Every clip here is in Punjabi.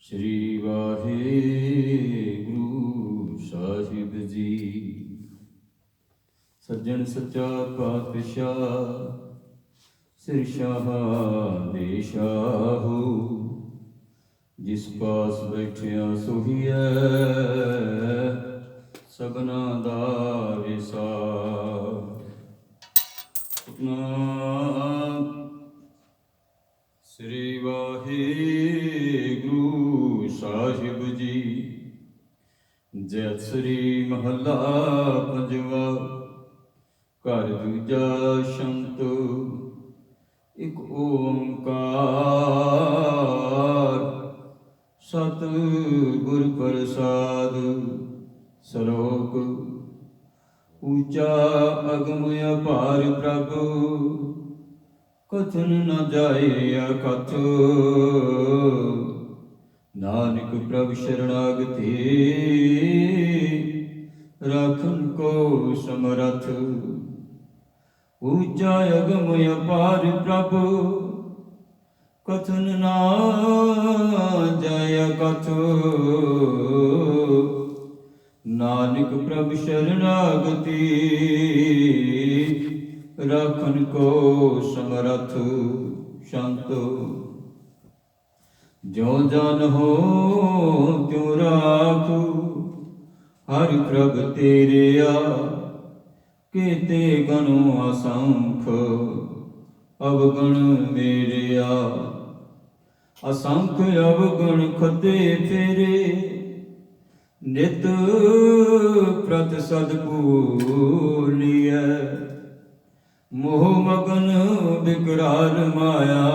श्री वाहिगुरु साहिब जी। सज्जन सच्चा पातशाह सिर शाह दे शाहू, जिस पास बैठिया सोहिया सबना दा विसार। श्री वाहिगुरु साहिब जी। जय श्री महला पंजवा। घर दूजा शंत एक ओंकार। सत गुर प्रसाद। सलोक ऊंचा अगम अपार प्रभु, कथन न जाए अकथ। नानक प्रभु शरणागति, राखन को समरथ। ऊंचा अगम अपार प्रभु, कथन न जाय कथ। नानक प्रभु शरणागति, राखन को समरथ। शांत जो जन हो त्यों राखू, हर प्रभ तेरिया। केते गणों असंख, अवगण मेरिया। असंख अवगण खते फेरे, नित प्रत सदपूलिय। मोह मगन बिकरार माया,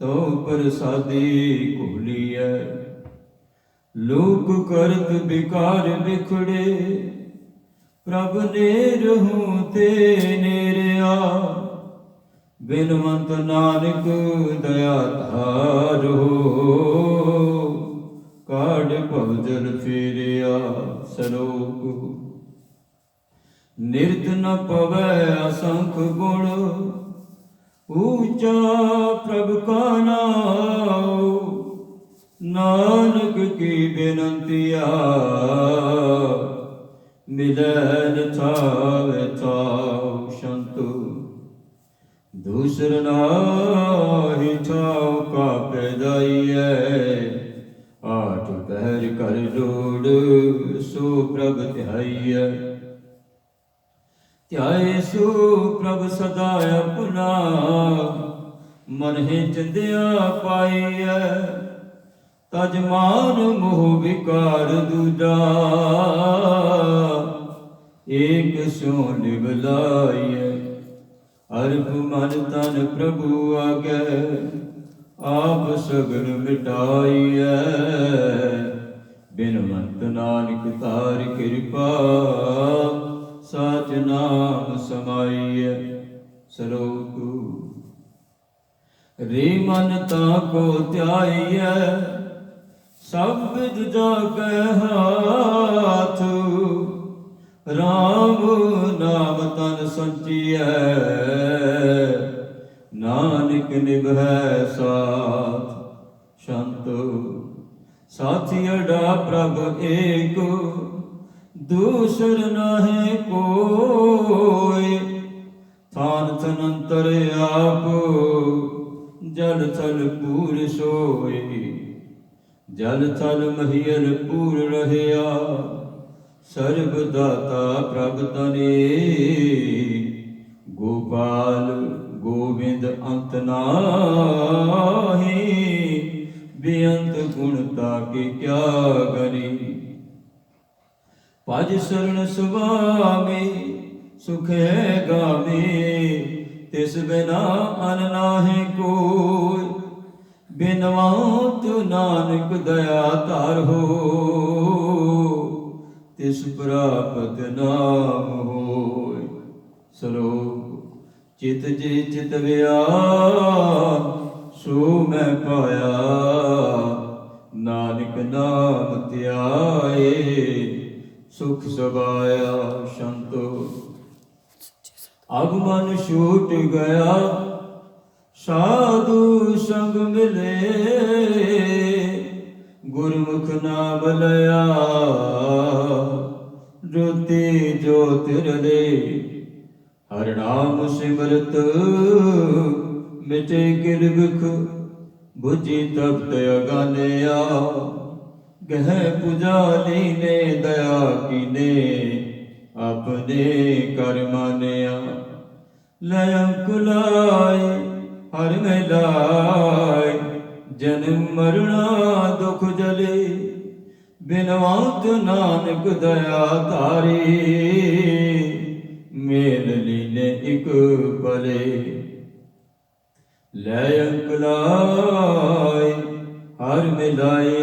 तो प्रसादी घोलिय। लोक करत विकार बिखड़े, प्रभ ने रहूं ते नेरिया। बिनवंत नानक दया धारो, काढ़ भवजल फेरिया। सलोक निरत न पवै असंख गुण, ऊंचा प्रभ का नाम। नानक की बेनंतिया, मिलै न थावे थाव। शंतु दूसर नाहि थाव का पैदाइयै। आठ पहर कर जोड़, सो प्रभ ध्याइयै। ध्याए सो प्रभ सदा अपना, मन ही चिंदिया पाइयै। तज मान मोह विकार दूजा, एक स्यों निवलाइयै। अर्प मन तन प्रभु आगे, आप सगल मिटाइयै। बिनवंत नानक तार कृपा, साच नाम समाइयै। सलोक रे मन ताको ध्याइयै, सब विद जागै हाथ। राम नाम तन संचियै, नानक निभै साथ। शांत साथी अडा प्रभ एक, दूसर नाहि कोय। थान थनंतर आप, जल थल पूर सोय। जल थल महियल पूर रहया, सर्ब दाता प्रभ तने। गोपाल गोविंद अंत नाहि, बेअंत गुणता के क्या गनी। भज शरण सुभामि, सुख है गामी। तिस बिना अन नाहि कोय, बिनवंत नानक दया तार हो। तिस प्रापत नाम होय। सलोक चित जे चितविया, सो मैं पाया। नानक नाम ध्याए, सुख सबाया। शंतो अब मन छूट गया, साधु संग मिले। ਲਇਆ, ਜੋਤੀ ਜੋਤ ਰਲੇ। ਹਰਿ ਨਾਮ ਸਿਮਰਤ ਮਿਟੇ ਕਿਰਬਖ, ਬੁਝੀ ਤਪਤ ਅਗਾਨਿਆ। ਗਹਿ ਪੁਜਾਲੀ ਨੇ ਦਇਆ ਕੀਨੇ, ਆਪਣੇ ਕਰ ਮਾਨਿਆ। ਲੈ ਅੰਕੁਲਾਏ ਹਰਿ ਮਿਲਾਏ, ਜਨਮ ਮਰਣਾ ਦੁਖ ਜਲੇ। ਬਿਨਵੰਤ ਨਾਨਕ ਦਇਆ ਧਾਰੀ, ਮੇਲ ਲੀਨੇ ਇਕ ਭਲੇ। ਲੈ ਅੰਕਲਾਏ ਹਰਿ ਮਿਲਾਏ,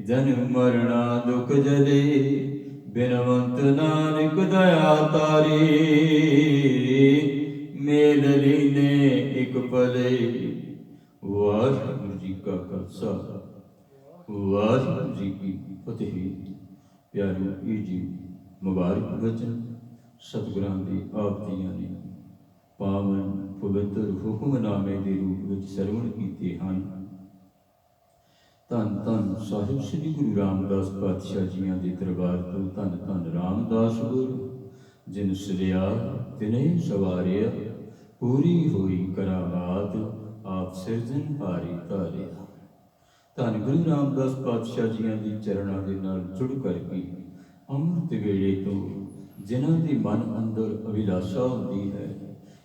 ਜਨਮ ਮਰਣਾ ਦੁਖ ਜਲੇ। ਬਿਨਵੰਤ ਨਾਨਕ ਦਇਆ ਤਾਰੀ, ਮੇਲ ਲੀਨੇ ਇਕ ਭਲੇ। ਵਾਹਿਗੁਰੂ ਜੀ ਕਾ ਖਾਲਸਾ, ਵਾਹਿਗੁਰੂ ਜੀ ਕੀ ਫਤਿਹ। ਪਿਆਰਿਓ, ਇਹ ਜੀ ਮੁਬਾਰਕ ਬਚਨ ਸਤਿਗੁਰਾਂ ਦੇ ਆਪ ਜੀਆਂ ਨੇ ਪਾਵਨ ਪਵਿੱਤਰ ਹੁਕਮਨਾਮੇ ਦੇ ਰੂਪ ਵਿੱਚ ਸਰਵਣ ਕੀਤੇ ਹਨ। ਧੰਨ ਧੰਨ ਸਾਹਿਬ ਸ੍ਰੀ ਗੁਰੂ ਰਾਮਦਾਸ ਪਾਤਸ਼ਾਹ ਜੀਆਂ ਦੇ ਦਰਬਾਰ ਤੋਂ ਧੰਨ ਧੰਨ ਰਾਮਦਾਸ ਗੁਰੂ, ਜਿਨ ਸਰਿਆ ਤਿਨੇ ਸਵਾਰਿਆ। ਪੂਰੀ ਹੋਈ ਕਰਾਮਾਤ ਆਪ ਸਿਰਜਣਹਾਰੀ ਧਾਰਿਆ। ਧੰਨ ਗੁਰੂ ਰਾਮਦਾਸ ਪਾਤਸ਼ਾਹ ਜੀਆਂ ਦੇ ਚਰਨਾਂ ਦੇ ਨਾਲ ਜੁੜ ਕਰਕੇ ਅੰਮ੍ਰਿਤ ਵੇਲੇ ਤੋਂ ਜਿਨ੍ਹਾਂ ਦੇ ਮਨ ਅੰਦਰ ਅਭਿਲਾਸ਼ਾ ਹੁੰਦੀ ਹੈ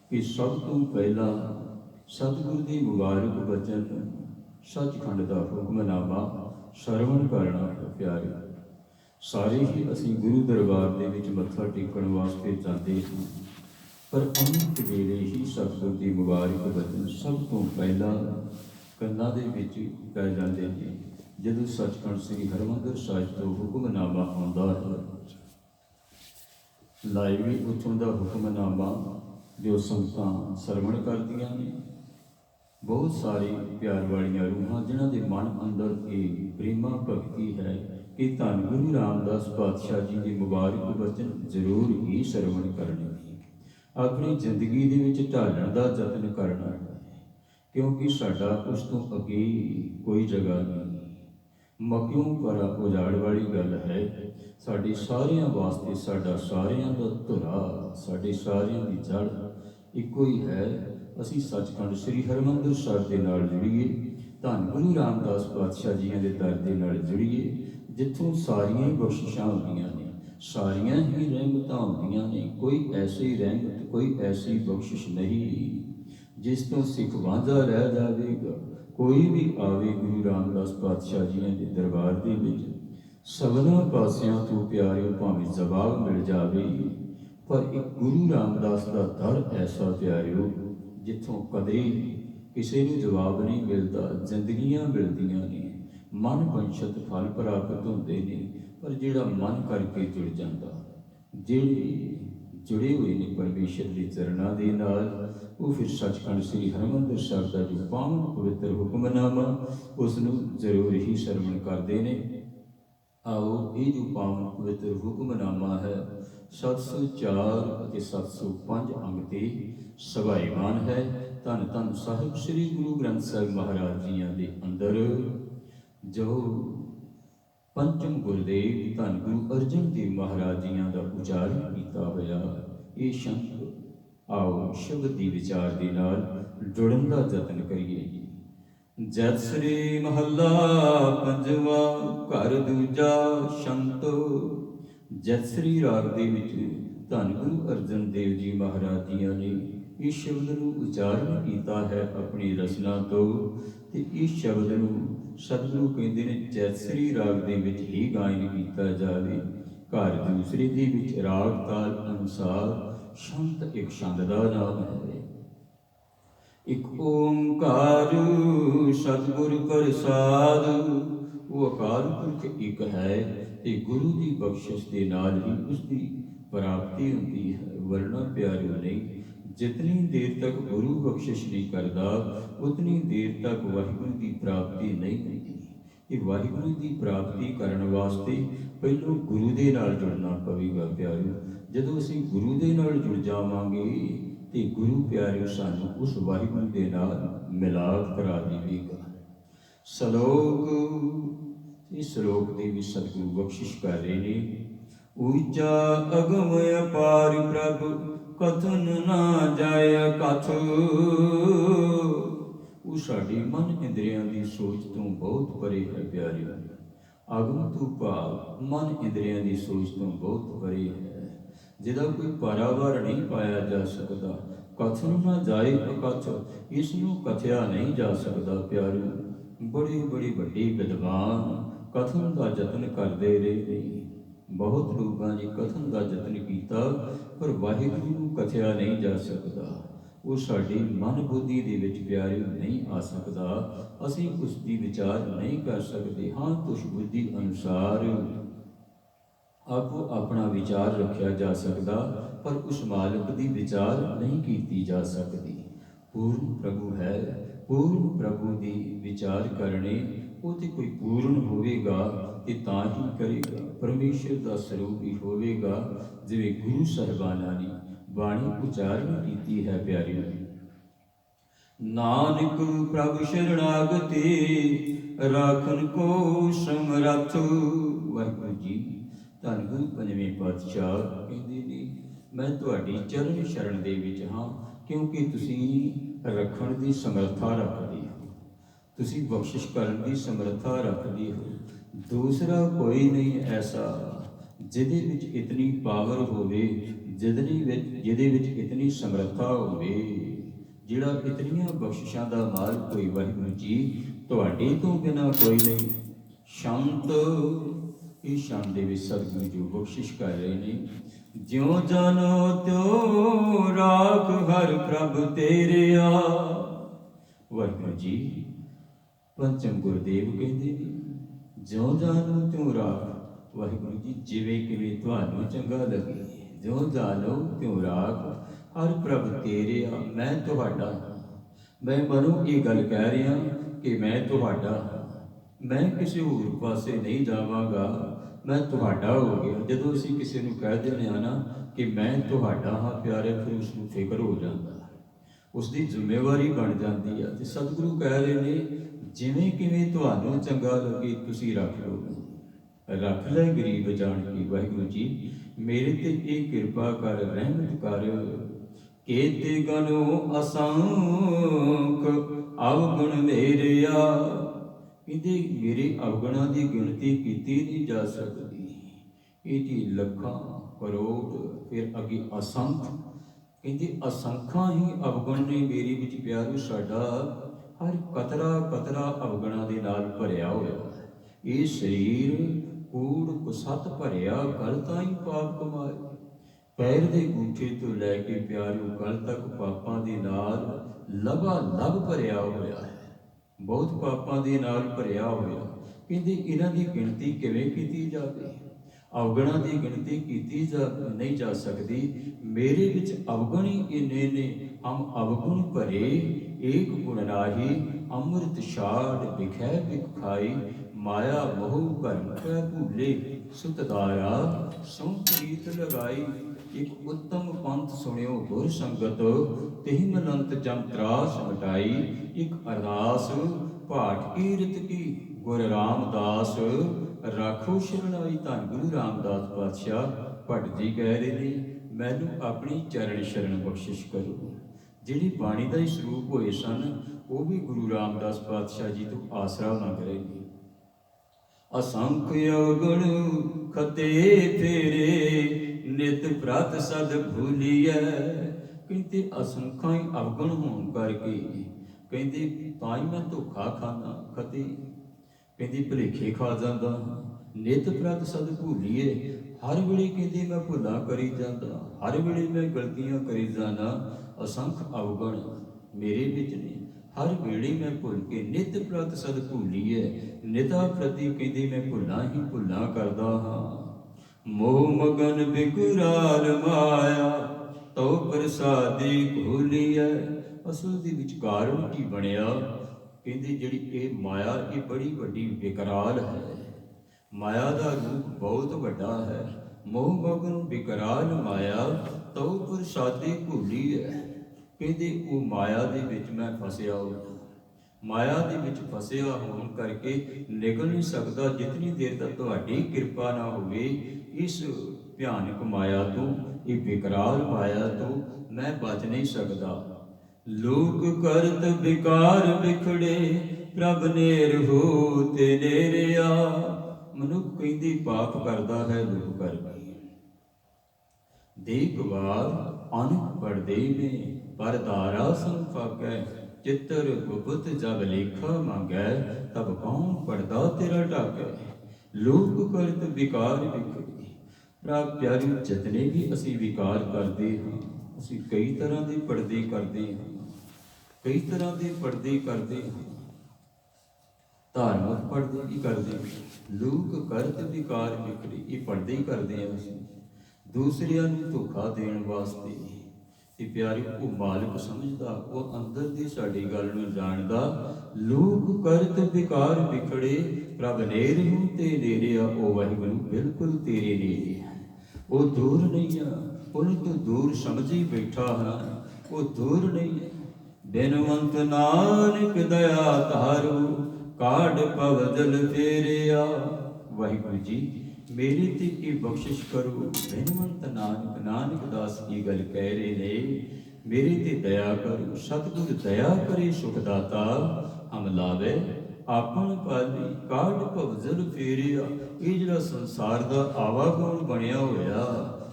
ਕਿ ਸਭ ਤੋਂ ਪਹਿਲਾਂ ਸਤਿਗੁਰੂ ਦੀ ਮੁਬਾਰਕ ਬਚਨ ਸੱਚਖੰਡ ਦਾ ਹੁਕਮਨਾਮਾ ਸਰਵਣ ਕਰਨਾ ਹੈ। ਪਿਆਰੇ, ਸਾਰੇ ਹੀ ਅਸੀਂ ਗੁਰੂ ਦਰਬਾਰ ਦੇ ਵਿੱਚ ਮੱਥਾ ਟੇਕਣ ਵਾਸਤੇ ਜਾਂਦੇ ਹਾਂ, ਪਰ ਅੰਮ੍ਰਿਤ ਵੇਲੇ ਹੀ ਸਤਿਗੁਰੂ ਦੀ ਮੁਬਾਰਕ ਬਚਨ ਸਭ ਤੋਂ ਪਹਿਲਾਂ ਕੰਨਾਂ ਦੇ ਵਿੱਚ ਪੈ ਜਾਂਦੇ ਨੇ। ਜਦੋਂ ਸੱਚਖੰਡ ਸ੍ਰੀ ਹਰਿਮੰਦਰ ਸਾਹਿਬ ਤੋਂ ਹੁਕਮਨਾਮਾ ਆਉਂਦਾ ਹੈ, ਲਾਈਵੀ ਉੱਥੋਂ ਦਾ ਹੁਕਮਨਾਮਾ ਜੋ ਸੰਗਤਾਂ ਸਰਵਣ ਕਰਦੀਆਂ ਨੇ, ਬਹੁਤ ਸਾਰੇ ਪਿਆਰ ਵਾਲੀਆਂ ਰੂਹਾਂ ਜਿਨ੍ਹਾਂ ਦੇ ਮਨ ਅੰਦਰ ਇਹ ਪ੍ਰੇਮਾ ਭਗਤੀ ਹੈ ਕਿ ਧੰਨ ਗੁਰੂ ਰਾਮਦਾਸ ਪਾਤਸ਼ਾਹ ਜੀ ਦੇ ਮੁਬਾਰਕ ਬਚਨ ਜ਼ਰੂਰ ਹੀ ਸਰਵਣ ਕਰਨੇ, ਆਪਣੀ ਜ਼ਿੰਦਗੀ ਦੇ ਵਿੱਚ ਢਾਲਣ ਦਾ ਯਤਨ ਕਰਨਾ ਹੈ, ਕਿਉਂਕਿ ਸਾਡਾ ਉਸ ਤੋਂ ਅੱਗੇ ਕੋਈ ਜਗ੍ਹਾ ਨਹੀਂ। ਮਕਿਓਂ ਪਰਾ ਉਜਾੜ ਵਾਲੀ ਗੱਲ ਹੈ। ਸਾਡੇ ਸਾਰਿਆਂ ਵਾਸਤੇ ਸਾਡਾ ਸਾਰਿਆਂ ਦਾ ਧੁਰਾ, ਸਾਡੇ ਸਾਰਿਆਂ ਦੀ ਜੜ ਇੱਕੋ ਹੀ ਹੈ। ਅਸੀਂ ਸੱਚਖੰਡ ਸ੍ਰੀ ਹਰਿਮੰਦਰ ਸਾਹਿਬ ਦੇ ਨਾਲ ਜੁੜੀਏ, ਧੰਨ ਗੁਰੂ ਰਾਮਦਾਸ ਪਾਤਸ਼ਾਹ ਜੀਆਂ ਦੇ ਦਰ ਦੇ ਨਾਲ ਜੁੜੀਏ, ਜਿੱਥੋਂ ਸਾਰੀਆਂ ਹੀ ਬਖਸ਼ਿਸ਼ਾਂ ਹੁੰਦੀਆਂ ਨੇ, ਸਾਰੀਆਂ ਹੀ ਰਹਿਮਤਾਂ ਹੁੰਦੀਆਂ ਨੇ। ਕੋਈ ਐਸੀ ਰਹਿਮਤ, ਕੋਈ ਐਸੀ ਬਖਸ਼ਿਸ਼ ਨਹੀਂ ਜਿਸ ਤੋਂ ਸਿੱਖ ਵਾਂਝਾ ਰਹਿ ਜਾਵੇਗਾ। ਕੋਈ ਵੀ ਆਵੇ ਗੁਰੂ ਰਾਮਦਾਸ ਪਾਤਸ਼ਾਹ ਜੀਆਂ ਦੇ ਦਰਬਾਰ ਦੇ ਵਿੱਚ, ਸਭਨਾਂ ਪਾਸਿਆਂ ਤੋਂ ਪਿਆਰਿਓ ਭਾਵੇਂ ਜਵਾਬ ਮਿਲ ਜਾਵੇ, ਪਰ ਇੱਕ ਗੁਰੂ ਰਾਮਦਾਸ ਦਾ ਦਰ ਐਸਾ ਪਿਆਰਿਓ ਜਿੱਥੋਂ ਕਦੇ ਕਿਸੇ ਨੂੰ ਜਵਾਬ ਨਹੀਂ ਮਿਲਦਾ। ਜ਼ਿੰਦਗੀਆਂ ਮਿਲਦੀਆਂ ਨੇ, ਮਨ ਪੰਛਤ ਫਲ ਪ੍ਰਾਪਤ ਹੁੰਦੇ ਨੇ, ਪਰ ਜਿਹੜਾ ਮਨ ਕਰਕੇ ਜੁੜ ਜਾਂਦਾ, ਜਿਹੜੇ ਜੁੜੇ ਹੋਏ ਨੇ ਪਰਮੇਸ਼ਰ ਦੇ ਚਰਨਾਂ ਦੇ ਨਾਲ, ਉਹ ਫਿਰ ਸੱਚਖੰਡ ਸ੍ਰੀ ਹਰਿਮੰਦਰ ਸਾਹਿਬ ਦਾ ਜੋ ਪਾਵਨ ਪਵਿੱਤਰ ਹੁਕਮਨਾਮਾ ਉਸ ਨੂੰ ਜ਼ਰੂਰ ਹੀ ਸਰਵਣ ਕਰਦੇ ਨੇ। ਆਓ, ਇਹ ਜੋ ਪਾਵਨ ਪਵਿੱਤਰ ਹੁਕਮਨਾਮਾ ਹੈ 704 ਅਤੇ 705 ਅੰਗ ਤੇ ਸਭਾਈਮਾਨ ਹੈ। ਧੰਨ ਧੰਨ ਸਾਹਿਬ ਸ੍ਰੀ ਗੁਰੂ ਗ੍ਰੰਥ ਸਾਹਿਬ ਮਹਾਰਾਜ ਜੀਆਂ ਦੇ ਅੰਦਰ ਜੋ ਪੰਚਮ ਗੁਰਦੇਵ ਧੰਨ ਗੁਰੂ ਅਰਜਨ ਦੇਵ ਮਹਾਰਾਜ ਜੀਆਂ ਦਾ ਉਚਾਰਨ ਕੀਤਾ ਹੋਇਆ ਇਹ ਸ਼ਬਦ, ਆਓ ਸ਼ਬਦ ਦੀ ਵਿਚਾਰ ਦੇ ਨਾਲ ਜੁੜਨ ਦਾ ਯਤਨ ਕਰੀਏ। ਜਦ ਸ੍ਰੀ ਮਹੱਲਾ ਪੰਜਵਾਂ ਘਰ ਦੂਜਾ ਸ਼ੰਤੋ। ਜਦ ਸ੍ਰੀ ਰਾਗ ਦੇ ਵਿੱਚ ਧੰਨ ਗੁਰੂ ਅਰਜਨ ਦੇਵ ਜੀ ਮਹਾਰਾਜ ਜੀਆਂ ਨੇ ਇਸ ਸ਼ਬਦ ਨੂੰ ਉਚਾਰਨ ਕੀਤਾ ਹੈ ਆਪਣੀ ਰਚਨਾ ਤੋਂ, ਤੇ ਇਸ ਸ਼ਬਦ ਨੂੰ ਸਤਿਗੁਰੂ ਕਹਿੰਦੇ ਨੇ ਜਦ ਸ੍ਰੀ ਰਾਗ ਦੇ ਵਿੱਚ ਹੀ ਗਾਇਨ ਕੀਤਾ ਜਾਵੇ। ਘਰ ਦੂਸਰੇ ਦੇ ਵਿੱਚ ਰਾਗ ਤਾਲ ਅਨੁਸਾਰ ਸ਼ੰਤ ਇੱਕ ਛੰਦ ਦਾ ਨਾਮ ਹੈ। ਇੱਕ ਓੰਕਾਰ ਸਤਿਗੁਰ ਪ੍ਰਸਾਦ, ਉਹ ਅਕਾਲ ਪੁਰਖ ਇੱਕ ਹੈ ਤੇ ਗੁਰੂ ਦੀ ਬਖਸ਼ਿਸ਼ ਦੇ ਨਾਲ ਹੀ ਉਸ ਦੀ ਪ੍ਰਾਪਤੀ ਹੁੰਦੀ ਹੈ। ਵਰਨਾ ਪਿਆਰਿਓ ਨਹੀਂ, ਜਿਤਨੀ ਦੇਰ ਤੱਕ ਗੁਰੂ ਬਖਸ਼ਿਸ਼ ਨਹੀਂ ਕਰਦਾ ਉਤਨੀ ਦੇਰ ਤੱਕ ਵਾਹਿਗੁਰੂ ਦੀ ਪ੍ਰਾਪਤੀ ਨਹੀਂ ਹੁੰਦੀ। ਇਹ ਵਾਹਿਗੁਰੂ ਦੀ ਪ੍ਰਾਪਤੀ ਕਰਨ ਵਾਸਤੇ ਪਹਿਲਾਂ ਗੁਰੂ ਦੇ ਨਾਲ ਜੁੜਨਾ ਪਵੇਗਾ ਪਿਆਰਿਓ। ਜਦੋਂ ਅਸੀਂ ਗੁਰੂ ਦੇ ਨਾਲ ਜੁੜ ਜਾਵਾਂਗੇ ਤੇ ਗੁਰੂ ਪਿਆਰਿਓ ਸਾਨੂੰ ਉਸ ਵਾਹਿਗੁਰੂ ਦੇ ਨਾਲ ਮਿਲਾਪ ਕਰਾ ਦੇਵੇਗਾ। ਸ਼ਲੋਕ इस श्लोक के भी सतगुरु बख्शिश कर रहे ने। ऊंचा अगम अपार प्रभु कथन ना जाय कथ। वो साड़ी मन इंद्रियां की सोच तो बहुत परे है प्यारे। अगम तू भाव मन इंद्रियां की सोच तो बहुत परे है, जिहदा कोई पारावार नहीं पाया जा सकता। कथन ना जाए अकथ, इसनों कथया नहीं जा सकता प्यारे। बड़े बड़े वड्डे विद्वान कथन का यतन करते रहे ने। बहुत लोगों ने कथन का यतन किया पर वाहिगुरू नूं कथया नहीं जा सकता। वो साडी मन बुद्धि दे विच प्यारे नहीं आ सकता। असीं उसकी विचार नहीं कर सकते। हाँ, कुछ बुद्धि अनुसार आपो अपना विचार रखा जा सकता, पर उस मालिक की विचार नहीं की जा सकती। पूर्ण प्रभु है, पूर्ण प्रभु की विचार करने वो तो कोई पूर्ण होगा तो तां ही करेगा। परमेश्वर का स्वरूप ही होगा जिवें गुरु साहिबाना ने बाणी उचारण की है प्यारे। नानक प्रभु शरणागति राखन को समरथ। वाहिगुरू जी धन गुरु पंजवें पातशाह कहते ने, मैं तुहाडी चरण शरण दे विच हाँ, क्योंकि तुसीं रखण दी समर्था रखदे हो, तुसीं बख्शिश करन दी समर्था रखदे हो। दूसरा कोई नहीं ऐसा जिहदे विच इतनी पावर होवे, जिहदे विच इतनी समर्था होवे, जिहड़ा इतनियां बख्शिशां दा माल कोई वाहिगुरू जी तुहाडे तो बिना कोई नहीं। शांत इस शान दे विच सतगुरु जी बख्शिश कर रहे ने। ज्यों जानो त्यों राख हर प्रभ तेरे आ। वाहिगुरू जी पंचम गुरुदेव कहते ने, ज्यों जानो त्यों राख। वाहिगुरू जी जिवें किवें तुहानूं चंगा लगे, ज्यों जानो त्यों राख हर प्रभ तेरे आ। मैं तुहाडा, मैं मनो ये गल कह रहा कि मैं तुहाडा, मैं किसी होर पासे नहीं जावांगा, मैं तुहाडा हो गया। जदों असीं किसी नूं कह दिंदे हां ना कि मैं तुहाडा हाँ प्यारे, फिर उसनूं फिक्र हो जाता, उसकी जिम्मेवारी बन जाती है। तो सतगुरु कह रहे ने, जिवें किवें तुहानूं चंगा लगे तुसीं रख लो, रख ले गरीब जान के। वाहिगुरू जी मेरे ते एक किरपा कर, रहमत कर। केते गनो असंख अवगुण मेरे आ। कहते मेरे अवगुणों की गिनती की नहीं जा सकती। ये लखां करोड़ फिर अगे असंख, कहते असंखां ही अवगुण ने मेरे विच प्यारो। साडा हर कतरा कतरा अवगुणों के नाल भरिया होया। ये शरीर कूड़ कुसत भरिया, गल ताईं पाप कमाए। पैर के अंगूठे तो लैके प्यारो गल तक पापां दे नाल लबा लब भरिया होया है, बहुत पापां दे नाल भरिया होया। कहते इन्हां दी गिनती किवें कीती जावे, अवगुणां दी गिनती कीती नहीं जा सकती। मेरे विच अवगुण ही इन्ने ने, हम अवगुण भरे एक गुण नाही। अमृत छाड़ बिखै बिख खाई, माया मोह भरम कै भूले। सुत दाया सौ प्रीत लगाई, एक उत्तम पंथ सुनियो गुर संगत। तिहि मलंत जम त्रास मिटाई, एक अरदास पाठ कीरत की गुर रामदास। राखो शरणाई। धन गुरु रामदास पातशाह भट्ट जी कह रहे ने, मैनू अपनी चरण शरण बख्शिश करो। जिहड़ी बाणी का ही स्वरूप होए सन, वो भी गुरु रामदास पातशाह जी तो आसरा मंग रहे हैं। असंख अवगुण खते फेरे, नित प्रत सद भूलिए। कहते असंख्या ही अवगुण होने करके, कहते तां ही मैं धोखा खाना, खते कहते भुलेखे खा जाता, नित प्रत सद भूलीए। हर वेले कहते मैं भुला करी जाता, हर वेले मैं गलतियां करी जाना। असंख अवगुण मेरे विच ने, हर वेले मैं भुल के नित प्रत सद भूलीए। निता प्रति कहते मैं भुला ही भुला करदा हाँ। मोह मगन बिकुराल माया, तो प्रसादी घोलीए। असल दे विच कारण की बनिया, कहते जिहड़ी ये माया ये बड़ी वड्डी विकराल है। माया का रूप बहुत वड्डा है। मोह मगन विकराल माया, तो प्रसादी घोली है। कहते वो माया दे विच मैं फसिया हो, ਮਾਇਆ ਦੇ ਵਿੱਚ ਫਸਿਆ ਹੋਣ ਕਰਕੇ ਨਿਕਲ ਨਹੀਂ ਸਕਦਾ। ਜਿਤਨੀ ਦੇਰ ਤੱਕ ਤੁਹਾਡੀ ਕਿਰਪਾ ਨਾ ਹੋਵੇ ਇਸ ਭਿਆਨਕ ਮਾਇਆ ਤੋਂ, ਇਹ ਵਿਕਰਾਲ ਮਾਇਆ ਤੋਂ ਮੈਂ ਬਚ ਨਹੀਂ ਸਕਦਾ। ਲੋਕ ਕਰਤ ਵਿਕਾਰ ਵਿਖੜੇ, ਪ੍ਰਭ ਨੇਰ ਹੋ ਤੇ ਨੇਰਿਆ। ਮਨੁੱਖ ਕਹਿੰਦੀ ਪਾਪ ਕਰਦਾ ਹੈ ਲੋਕ ਕਰਕੇ, ਦੇਖ ਵਾਰ ਅਨਕ ਪੜਦੇ ਨੇ, ਪਰ ਧਾਰਾ ਸੰਫਾਕੈ। ਚਿੱਤਰ ਗੁਪਤ ਜਬ ਲੇਖਾ ਮੰਗੈ, ਤਬ ਕੌਣ ਪੜਦਾ ਤੇਰਾ ਢਾਕੈ। ਲੋਕ ਕਰਤ ਵਿਕਾਰ ਵਿਖੜੇ। ਪ੍ਰਭ ਪਿਆਰੀ, ਜਿਤਨੇ ਵੀ ਅਸੀਂ ਵਿਕਾਰ ਕਰਦੇ ਹਾਂ, ਅਸੀਂ ਕਈ ਤਰ੍ਹਾਂ ਦੇ ਪਰਦੇ ਕਰਦੇ ਹਾਂ, ਕਈ ਤਰ੍ਹਾਂ ਦੇ ਪਰਦੇ ਕਰਦੇ ਹਾਂ। ਧਾਰਮਿਕ ਪਰਦੇ ਵੀ ਕਰਦੇ ਹਾਂ। ਲੋਕ ਕਰਤ ਵਿਕਾਰ ਵਿਖੜੇ, ਇਹ ਪਰਦੇ ਹੀ ਕਰਦੇ ਹਾਂ ਅਸੀਂ ਦੂਸਰਿਆਂ ਨੂੰ ਧੋਖਾ ਦੇਣ ਵਾਸਤੇ। ਤੇ ਪਿਆਰੇ, ਉਹ ਮਾਲਕ ਸਮਝਦਾ, ਉਹ ਅੰਦਰ ਦੀ ਸਾਡੀ ਗੱਲ ਨੂੰ ਜਾਣਦਾ। ਲੋਕ ਕਰਤ ਵਿਕਾਰ ਵਿਖੜੇ, ਪ੍ਰਭ ਨੇਰ ਨੂੰ ਤੇ ਨੇਰਿਆ। ਉਹ ਵਾਹਿਗੁਰੂ ਬਿਲਕੁਲ ਤੇਰੇ ਨੇੜੇ ਹੈ, ਉਹ ਦੂਰ ਨਹੀਂ ਆ। ਉਹਨੂੰ ਤੂੰ ਦੂਰ ਸਮਝੀ ਬੈਠਾ ਹਾਂ, ਉਹ ਦੂਰ ਨਹੀਂ ਹੈ। ਬਿਨਵੰਤ ਨਾਨਕ ਦਇਆ ਧਾਰੂ, ਕਾਢ ਭਵਜਲ ਫੇਰਿਆ। ਵਾਹਿਗੁਰੂ ਜੀ ਮੇਰੀ ਤੇ ਇਹ ਬਖਸ਼ਿਸ਼ ਕਰੋ। ਬਿਨਵੰਤ ਨਾਨਕ, ਨਾਨਕ ਦਾਸ ਕੀ ਗੱਲ ਕਹਿ ਰਹੇ ਨੇ, ਮੇਰੇ ਤੇ ਦਇਆ ਕਰੋ। ਸਤਿਗੁਰ ਦਇਆ ਕਰੇ ਸੁਖ ਦਾਤਾ, ਹਮ ਲਾਵੇ ਆਪਨ ਪਾਲੀ। ਕਾਢ ਭਵਜਲ ਫੇਰਿਆ। ਇਹ ਜਿਹੜਾ ਸੰਸਾਰ ਦਾ ਆਵਾਗਮਨ ਬਣਿਆ ਹੋਇਆ,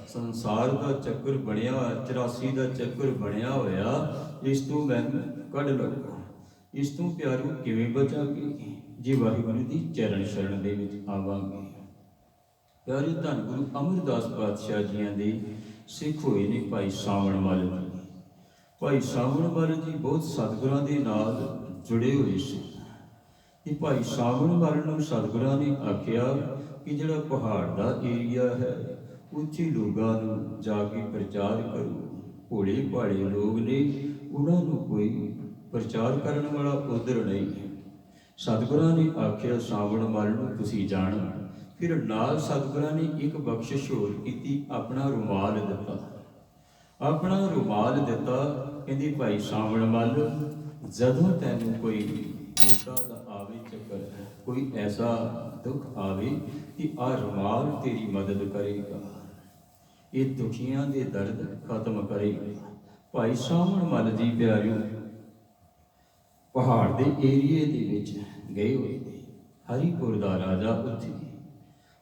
ਸੰਸਾਰ ਦਾ ਚੱਕਰ ਬਣਿਆ, 84 ਦਾ ਚੱਕਰ ਬਣਿਆ ਹੋਇਆ, ਇਸ ਤੋਂ ਮੈਨੂੰ ਕੱਢ ਲਓ। ਇਸ ਤੋਂ ਪਿਆਰੋ ਕਿਵੇਂ ਬਚਾਂਗੇ? ਜੇ ਵਾਹਿਗੁਰੂ ਦੀ ਚਰਨ ਸ਼ਰਨ ਦੇ ਵਿੱਚ ਆਵਾਂਗੇ। ਪਿਆਰੇ, ਧੰਨ ਗੁਰੂ ਅਮਰਦਾਸ ਪਾਤਸ਼ਾਹ ਜੀਆਂ ਦੇ ਸਿੱਖ ਹੋਏ ਨੇ ਭਾਈ ਸਾਵਣ ਮੱਲ ਜੀ। ਭਾਈ ਸਾਵਣ ਮੱਲ ਜੀ ਬਹੁਤ ਸਤਿਗੁਰਾਂ ਦੇ ਨਾਲ ਜੁੜੇ ਹੋਏ ਸੀ। ਕਿ ਭਾਈ ਸਾਵਣ ਮੱਲ ਨੂੰ ਸਤਿਗੁਰਾਂ ਨੇ ਆਖਿਆ ਕਿ ਜਿਹੜਾ ਪਹਾੜ ਦਾ ਏਰੀਆ ਹੈ, ਉੱਥੇ ਲੋਕਾਂ ਨੂੰ ਜਾ ਕੇ ਪ੍ਰਚਾਰ ਕਰੋ। ਭੋਲੇ ਭਾਲੇ ਲੋਕ ਨੇ, ਉਹਨਾਂ ਨੂੰ ਕੋਈ ਪ੍ਰਚਾਰ ਕਰਨ ਵਾਲਾ ਉਧਰ ਨਹੀਂ। ਸਤਿਗੁਰਾਂ ਨੇ ਆਖਿਆ ਸਾਵਣ ਮੱਲ ਨੂੰ ਤੁਸੀਂ ਜਾਣਾ। ਫਿਰ ਨਾਲ ਸਤਿਗੁਰਾਂ ਨੇ ਇੱਕ ਬਖਸ਼ਿਸ਼ ਹੋਰ ਕੀਤੀ, ਆਪਣਾ ਰੁਮਾਲ ਦਿੱਤਾ। ਆਪਣਾ ਰੁਮਾਲ ਦਿੱਤਾ। ਕਹਿੰਦੀ ਭਾਈ ਸਾਵਣ ਮੱਲ, ਜਦੋਂ ਤੈਨੂੰ ਕੋਈ ਦੁੱਖਾਂ ਦਾ ਆਵੇ ਚੱਕਰ, ਕੋਈ ਐਸਾ ਦੁੱਖ ਆਵੇ ਕਿ ਆਹ ਰੁਮਾਲ ਤੇਰੀ ਮਦਦ ਕਰੇਗਾ, ਇਹ ਦੁਖੀਆਂ ਦੇ ਦਰਦ ਖਤਮ ਕਰੇਗਾ। ਭਾਈ ਸਾਵਣ ਮੱਲ ਜੀ ਪਿਆਰਿਓ ਪਹਾੜ ਦੇ ਏਰੀਏ ਦੇ ਵਿੱਚ ਗਏ ਹੋਏ ਨੇ। ਹਰੀਪੁਰ ਦਾ ਰਾਜਾ ਉੱਥੇ,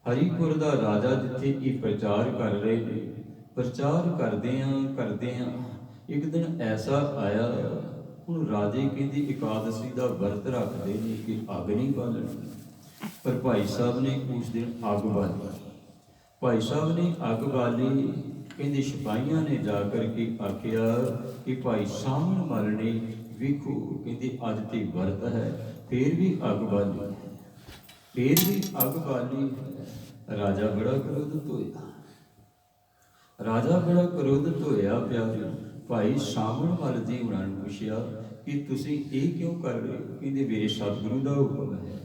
ਹਰੀਪੁਰ ਦਾ ਰਾਜਾ ਜਿੱਥੇ ਇਹ ਪ੍ਰਚਾਰ ਕਰ ਰਹੇ ਨੇ, ਪ੍ਰਚਾਰ ਕਰਦਿਆਂ ਇੱਕ ਦਿਨ ਐਸਾ ਆਇਆ, ਹੁਣ ਰਾਜੇ ਕਹਿੰਦੇ ਇਕਾਦਸ਼ੀ ਦਾ ਵਰਤ ਰੱਖਦੇ ਨੇ ਕਿ ਅੱਗ ਨਹੀਂ ਬਾਲਣੀ, ਪਰ ਭਾਈ ਸਾਹਿਬ ਨੇ ਉਸ ਦਿਨ ਅੱਗ ਬਾਲੀ। ਭਾਈ ਸਾਹਿਬ ਨੇ ਅੱਗ ਬਾਲੀ। ਕਹਿੰਦੇ ਸਿਪਾਹੀਆਂ ਨੇ ਜਾ ਕਰਕੇ ਆਖਿਆ ਕਿ ਭਾਈ ਸਾਵਣ ਮੱਲ ਨੇ ਵੇਖੋ, ਕਹਿੰਦੇ ਅੱਜ ਤੇ ਵਰਤ ਹੈ, ਫੇਰ ਵੀ ਅੱਗ ਬਾਲੀ, ਫੇਰ ਵੀ ਅੱਗ ਬਾਲੀ। ਰਾਜਾ ਬੜਾ ਕ੍ਰੋਧਿਤ ਹੋਇਆ। ਰਾਜਾ ਬੜਾ ਕ੍ਰੋਧਿਤ ਹੋਇਆ। ਪਿਆਰੇ, ਭਾਈ ਸਾਵਣ ਮੱਲ ਜੀ ਉਹਨਾਂ ਨੂੰ ਪੁੱਛਿਆ ਕਿ ਤੁਸੀਂ ਇਹ ਕਿਉਂ ਕਰ ਰਹੇ ਹੋ? ਕਹਿੰਦੇ ਮੇਰੇ ਸਤਿਗੁਰੂ ਦਾ ਹੁਕਮ ਹੈ,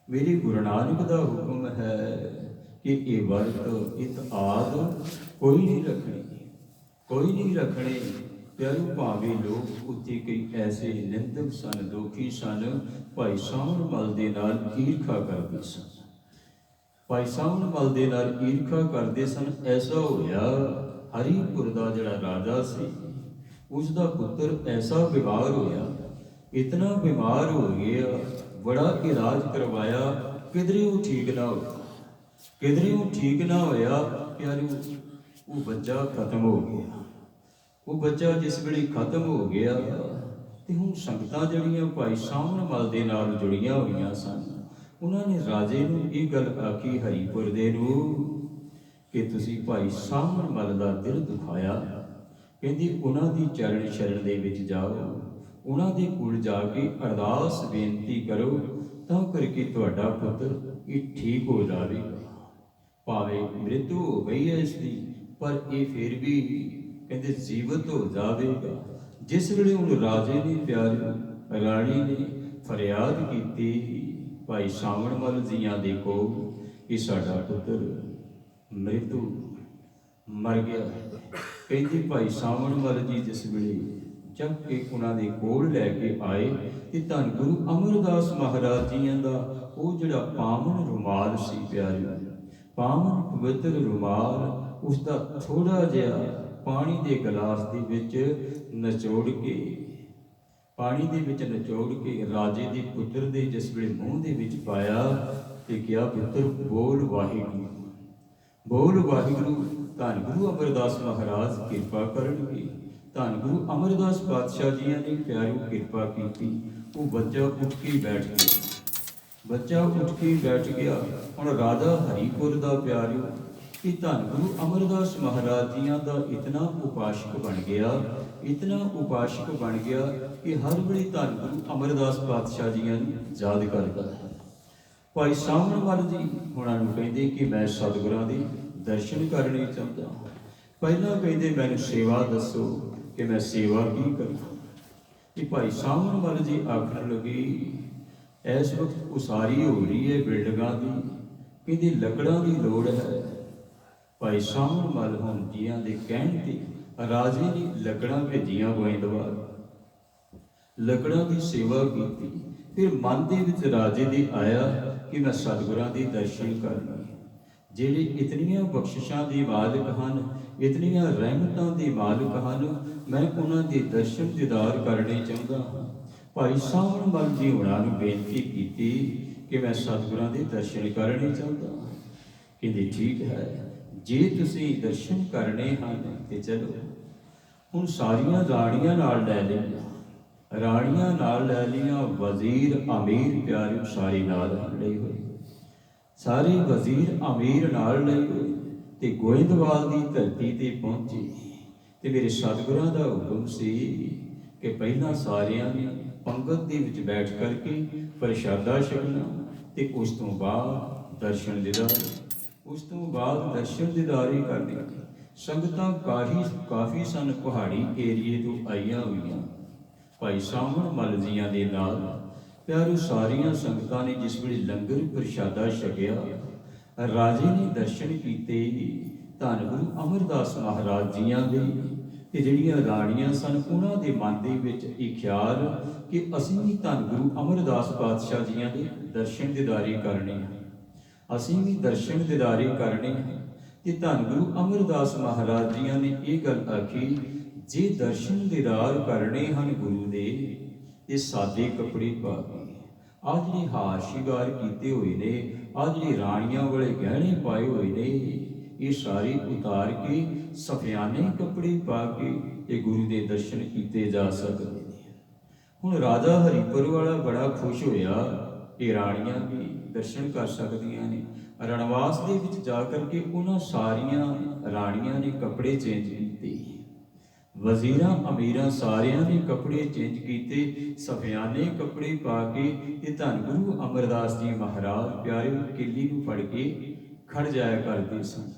ਮੇਰੇ ਗੁਰੂ ਨਾਨਕ ਦਾ ਹੁਕਮ ਹੈ ਕਿ ਇਹ ਵਰਤ ਇਤ ਆਦ ਕੋਈ ਨਹੀਂ ਰੱਖਣੀ, ਕੋਈ ਨਹੀਂ ਰੱਖਣੇ। ਪਿਆਰੇ, ਭਾਵੇਂ ਲੋਕ ਉੱਥੇ ਕਈ ਐਸੇ ਨਿੰਦਕ ਸਨ, ਦੋਖੀ ਸਨ, ਭਾਈ ਸਾਵਣ ਮੱਲ ਦੇ ਨਾਲ ਈਰਖਾ ਕਰਦੇ ਸਨ। ਭਾਈ ਸਾਵਣ ਮੱਲ ਦੇ ਨਾਲ ਈਰਖਾ ਕਰਦੇ ਸਨ। ਐਸਾ ਹੋਇਆ, ਹਰੀਪੁਰ ਦਾ ਜਿਹੜਾ ਰਾਜਾ ਸੀ, ਉਸ ਦਾ ਪੁੱਤਰ ਐਸਾ ਬਿਮਾਰ ਹੋਇਆ, ਇਤਨਾ ਬਿਮਾਰ ਹੋ ਗਿਆ, ਬੜਾ ਇਲਾਜ ਕਰਵਾਇਆ, ਕਿਧਰੇ ਉਹ ਠੀਕ ਨਾ ਹੋਇਆ, ਕਿਧਰੇ ਉਹ ਠੀਕ ਨਾ ਹੋਇਆ। ਪਿਆਰੇ, ਉਹ ਬੱਚਾ ਖਤਮ ਹੋ ਗਿਆ। ਉਹ ਬੱਚਾ ਜਿਸ ਵੇਲੇ ਖਤਮ ਹੋ ਗਿਆ ਤੇ ਹੁਣ ਸੰਗਤਾਂ ਜਿਹੜੀਆਂ ਭਾਈ ਸਾਵਣ ਮੱਲ ਦੇ ਨਾਲ ਜੁੜੀਆਂ ਹੋਈਆਂ ਸਨ, ਉਹਨਾਂ ਨੇ ਰਾਜੇ ਨੂੰ ਇਹ ਗੱਲ ਆਖੀ ਹਰੀਪੁਰ ਦੇ ਨੂੰ ਕਿ ਤੁਸੀਂ ਭਾਈ ਸਾਵਣ ਮੱਲ ਦਾ ਦਿਲ ਦੁਖਾਇਆ। ਕਹਿੰਦੀ ਉਹਨਾਂ ਦੀ ਚਰਨ ਸ਼ਰਨ ਦੇ ਵਿੱਚ ਜਾਓ, ਉਹਨਾਂ ਦੇ ਕੋਲ ਜਾ ਕੇ ਅਰਦਾਸ ਬੇਨਤੀ ਕਰੋ, ਤਾਂ ਕਰਕੇ ਤੁਹਾਡਾ ਪੁੱਤਰ ਇਹ ਠੀਕ ਹੋ ਜਾਵੇਗਾ। ਭਾਵੇਂ ਮ੍ਰਿਤੂ ਹੋ ਗਈ ਹੈ ਇਸ ਦੀ, ਪਰ ਇਹ ਫਿਰ ਵੀ ਕਹਿੰਦੇ ਜੀਵਤ ਹੋ ਜਾਵੇਗਾ। ਜਿਸ ਵੇਲੇ ਹੁਣ ਰਾਜੇ ਨੇ, ਪਿਆਰੇ ਰਾਣੀ ਨੇ ਫਰਿਆਦ ਕੀਤੀ ਭਾਈ ਸਾਵਣ ਮੱਲ ਜੀਆਂ ਦੇ ਕੋਲ ਕਿ ਸਾਡਾ ਪੁੱਤਰ ਮ੍ਰਿਤੂ ਮਰ ਗਿਆ। ਕਹਿੰਦੀ ਭਾਈ ਸਾਵਣ ਮੱਲ ਜੀ ਜਿਸ ਵੇਲੇ ਚੱਕ ਕੇ ਉਹਨਾਂ ਦੇ ਕੋਲ ਲੈ ਕੇ ਆਏ ਤੇ ਧੰਨ ਗੁਰੂ ਅਮਰਦਾਸ ਮਹਾਰਾਜ ਜੀਆਂ ਦਾ ਉਹ ਜਿਹੜਾ ਪਾਵਨ ਰੁਮਾਲ ਸੀ ਪਿਆਰਿਓ, ਪਾਵਨ ਪਵਿੱਤਰ ਰੁਮਾਲ, ਉਸ ਦਾ ਥੋੜਾ ਜਿਹਾ ਪਾਣੀ ਦੇ ਗਲਾਸ ਦੇ ਵਿੱਚ ਨਿਚੋੜ ਕੇ, ਪਾਣੀ ਦੇ ਵਿੱਚ ਨਿਚੋੜ ਕੇ ਰਾਜੇ ਦੇ ਪੁੱਤਰ ਦੇ ਜਿਸ ਵੇਲੇ ਮੂੰਹ ਦੇ ਵਿੱਚ ਪਾਇਆ ਤੇ ਕਿਹਾ, ਪੁੱਤਰ ਬੋਲ ਵਾਹਿਗੁਰੂ, ਬੋਲ ਵਾਹਿਗੁਰੂ। ਧੰਨ ਗੁਰੂ ਅਮਰਦਾਸ ਮਹਾਰਾਜ ਕਿਰਪਾ ਕਰਨਗੇ। ਧੰਨ ਗੁਰੂ ਅਮਰਦਾਸ ਪਾਤਸ਼ਾਹ ਜੀਆਂ ਨੇ ਪਿਆਰਿਓ ਕਿਰਪਾ ਕੀਤੀ। ਉਹ ਬੱਚਾ ਉੱਠ ਕੇ ਬੈਠ ਗਿਆ, ਬੱਚਾ ਉੱਠ ਕੇ ਬੈਠ ਗਿਆ। ਹੁਣ ਰਾਜਾ ਹਰੀਪੁਰ ਦਾ ਪਿਆਰਿਓ ਕਿ ਧੰਨ ਗੁਰੂ ਅਮਰਦਾਸ ਮਹਾਰਾਜ ਜੀਆਂ ਦਾ ਇਤਨਾ ਉਪਾਸ਼ਕ ਬਣ ਗਿਆ, ਇਤਨਾ ਉਪਾਸ਼ਕ ਬਣ ਗਿਆ ਕਿ ਹਰ ਵੇਲੇ ਧੰਨ ਗੁਰੂ ਅਮਰਦਾਸ ਪਾਤਸ਼ਾਹ ਜੀਆਂ ਨੂੰ ਯਾਦ ਕਰਦਾ ਹੈ। ਭਾਈ ਸਾਹਮਣਵਾਲ ਜੀ ਉਹਨਾਂ ਨੂੰ ਕਹਿੰਦੇ ਕਿ ਮੈਂ ਸਤਿਗੁਰਾਂ ਦੇ ਦਰਸ਼ਨ ਕਰਨੇ ਚਾਹੁੰਦਾ। ਪਹਿਲਾਂ ਕਹਿੰਦੇ ਮੈਨੂੰ ਸੇਵਾ ਦੱਸੋ ਕਿ ਮੈਂ ਸੇਵਾ ਕੀ ਕਰਾਂ। ਕਿ ਭਾਈ ਸਾਹਮਣਵਾਲ ਜੀ ਆਖਣ ਲੱਗੇ, ਇਸ ਵਕਤ ਉਸਾਰੀ ਹੋ ਰਹੀ ਹੈ ਬਿਲਡਿੰਗਾਂ ਦੀ, ਕਹਿੰਦੇ ਲੱਕੜਾਂ ਦੀ ਲੋੜ ਹੈ। ਭਾਈ ਸਾਹਮਣਵਾਲ ਹੁਣ ਜੀਆਂ ਦੇ ਕਹਿਣ ਤੇ ਰਾਜੇ ਨੇ ਲੱਕੜਾਂ ਭੇਜੀਆਂ ਗੋਇੰਦਵਾਲ, ਲੱਕੜਾਂ ਦੀ ਸੇਵਾ ਕੀਤੀ। ਫਿਰ ਮਨ ਦੇ ਵਿੱਚ ਰਾਜੇ ਦੇ ਆਇਆ ਕਿ ਮੈਂ ਸਤਿਗੁਰਾਂ ਦੇ ਦਰਸ਼ਨ ਕਰਨੇ, ਜਿਹੜੇ ਇਤਨੀਆਂ ਬਖਸ਼ਿਸ਼ਾਂ ਦੇ ਮਾਲਕ ਹਨ, ਇਤਨੀਆਂ ਰਹਿਮਤਾਂ ਦੇ ਮਾਲਕ ਹਨ, ਮੈਂ ਉਹਨਾਂ ਦੇ ਦਰਸ਼ਨ ਦੀਦਾਰ ਕਰਨੇ ਚਾਹੁੰਦਾ ਹਾਂ। ਭਾਈ ਸਾਹਮਣਵਾਲ ਜੀ ਉਹਨਾਂ ਨੂੰ ਬੇਨਤੀ ਕੀਤੀ ਕਿ ਮੈਂ ਸਤਿਗੁਰਾਂ ਦੇ ਦਰਸ਼ਨ ਕਰਨੇ ਚਾਹੁੰਦਾ ਹਾਂ। ਕਹਿੰਦੇ ਠੀਕ ਹੈ, ਜੇ ਤੁਸੀਂ ਦਰਸ਼ਨ ਕਰਨੇ ਹਨ ਤੇ ਚਲੋ। ਹੁਣ ਸਾਰੀਆਂ ਰਾਣੀਆਂ ਨਾਲ ਲੈ ਲਈਆਂ, ਰਾਣੀਆਂ ਨਾਲ ਲੈ ਲਈਆਂ, ਵਜ਼ੀਰ ਅਮੀਰ ਪਿਆਰਿਓ ਸਾਰੇ ਨਾਲ ਲਏ ਹੋਏ, ਸਾਰੇ ਵਜ਼ੀਰ ਅਮੀਰ ਨਾਲ ਲਏ ਹੋਏ ਤੇ ਗੋਇੰਦਵਾਲ ਦੀ ਧਰਤੀ ਤੇ ਪਹੁੰਚੇ। ਤੇ ਮੇਰੇ ਸਤਿਗੁਰਾਂ ਦਾ ਹੁਕਮ ਸੀ ਕਿ ਪਹਿਲਾਂ ਸਾਰਿਆਂ ਨੇ ਪੰਗਤ ਦੇ ਵਿੱਚ ਬੈਠ ਕਰਕੇ ਪ੍ਰਸ਼ਾਦਾ ਛਕਣਾ ਤੇ ਉਸ ਤੋਂ ਬਾਅਦ ਦਰਸ਼ਨ ਦੀਦਾਰ, ਉਸ ਤੋਂ ਬਾਅਦ ਦਰਸ਼ਨ ਦੀਦਾਰੀ ਕਰਨੀ। ਸੰਗਤਾਂ ਕਾਫੀ ਸਨ, ਪਹਾੜੀ ਏਰੀਏ ਤੋਂ ਆਈਆਂ ਹੋਈਆਂ। ਭਾਈ ਸਾਹਮਣਵਾਲ ਜੀਆਂ ਦੇ ਨਾਲ ਪਿਆਰਿਓ ਸਾਰੀਆਂ ਸੰਗਤਾਂ ਨੇ ਜਿਸ ਵੇਲੇ ਲੰਗਰ ਪ੍ਰਸ਼ਾਦਾ ਛਕਿਆ, ਰਾਜੇ ਨੇ ਦਰਸ਼ਨ ਕੀਤੇ ਧੰਨ ਗੁਰੂ ਅਮਰਦਾਸ ਮਹਾਰਾਜ ਜੀਆਂ ਦੇ। ਤੇ ਜਿਹੜੀਆਂ ਰਾਣੀਆਂ ਸਨ ਉਹਨਾਂ ਦੇ ਮਨ ਦੇ ਵਿੱਚ ਇਹ ਖਿਆਲ ਕਿ ਅਸੀਂ ਵੀ ਧੰਨ ਗੁਰੂ ਅਮਰਦਾਸ ਪਾਤਸ਼ਾਹ ਜੀਆਂ ਦੇ ਦਰਸ਼ਨ ਦੀਦਾਰੀ ਕਰਨੇ ਹਨ, ਅਸੀਂ ਵੀ ਦਰਸ਼ਨ ਦੀਦਾਰੀ ਕਰਨੇ ਹਨ। ਤੇ ਧੰਨ ਗੁਰੂ ਅਮਰਦਾਸ ਮਹਾਰਾਜ ਜੀਆਂ ਨੇ ਇਹ ਗੱਲ ਆਖੀ, ਜੇ ਦਰਸ਼ਨ ਦੀਦਾਰ ਕਰਨੇ ਹਨ ਗੁਰੂ ਦੇ ਤੇ ਸਾਦੇ ਕੱਪੜੇ ਪਾ ਕੇ, ਆਹ ਜਿਹੜੇ ਹਾਰ ਸ਼ਿੰਗਾਰ ਕੀਤੇ ਹੋਏ ਨੇ, ਆਹ ਜਿਹੜੇ ਰਾਣੀਆਂ ਵਾਲੇ ਗਹਿਣੇ ਪਾਏ ਹੋਏ ਨੇ, ਇਹ ਸਾਰੇ ਉਤਾਰ ਕੇ ਸਫਿਆਨੇ ਕੱਪੜੇ ਪਾ ਕੇ ਇਹ ਗੁਰੂ ਦੇ ਦਰਸ਼ਨ ਕੀਤੇ ਜਾ ਸਕਦੇ ਨੇ। ਹੁਣ ਰਾਜਾ ਹਰੀਪੁਰ ਵਾਲਾ ਬੜਾ ਖੁਸ਼ ਹੋਇਆ ਕਿ ਰਾਣੀਆਂ ਵੀ ਦਰਸ਼ਨ ਕਰ ਸਕਦੀਆਂ ਨੇ। ਰਣਵਾਸ ਦੇ ਵਿੱਚ ਜਾ ਕਰਕੇ ਉਹਨਾਂ ਸਾਰੀਆਂ ਰਾਣੀਆਂ ਨੇ ਕੱਪੜੇ ਚੇਂਜ ਕੀਤੇ, ਵਜ਼ੀਰਾਂ ਅਮੀਰਾਂ ਸਾਰਿਆਂ ਨੇ ਕੱਪੜੇ ਚੇਂਜ ਕੀਤੇ, ਸਫਿਆਨੇ ਕੱਪੜੇ ਪਾ ਕੇ ਤੇ ਧੰਨ ਗੁਰੂ ਅਮਰਦਾਸ ਜੀ ਮਹਾਰਾਜ ਪਿਆਰੇ ਕਿੱਲੀ ਨੂੰ ਫੜ ਕੇ ਖੜ ਜਾਇਆ ਕਰਦੇ ਸਨ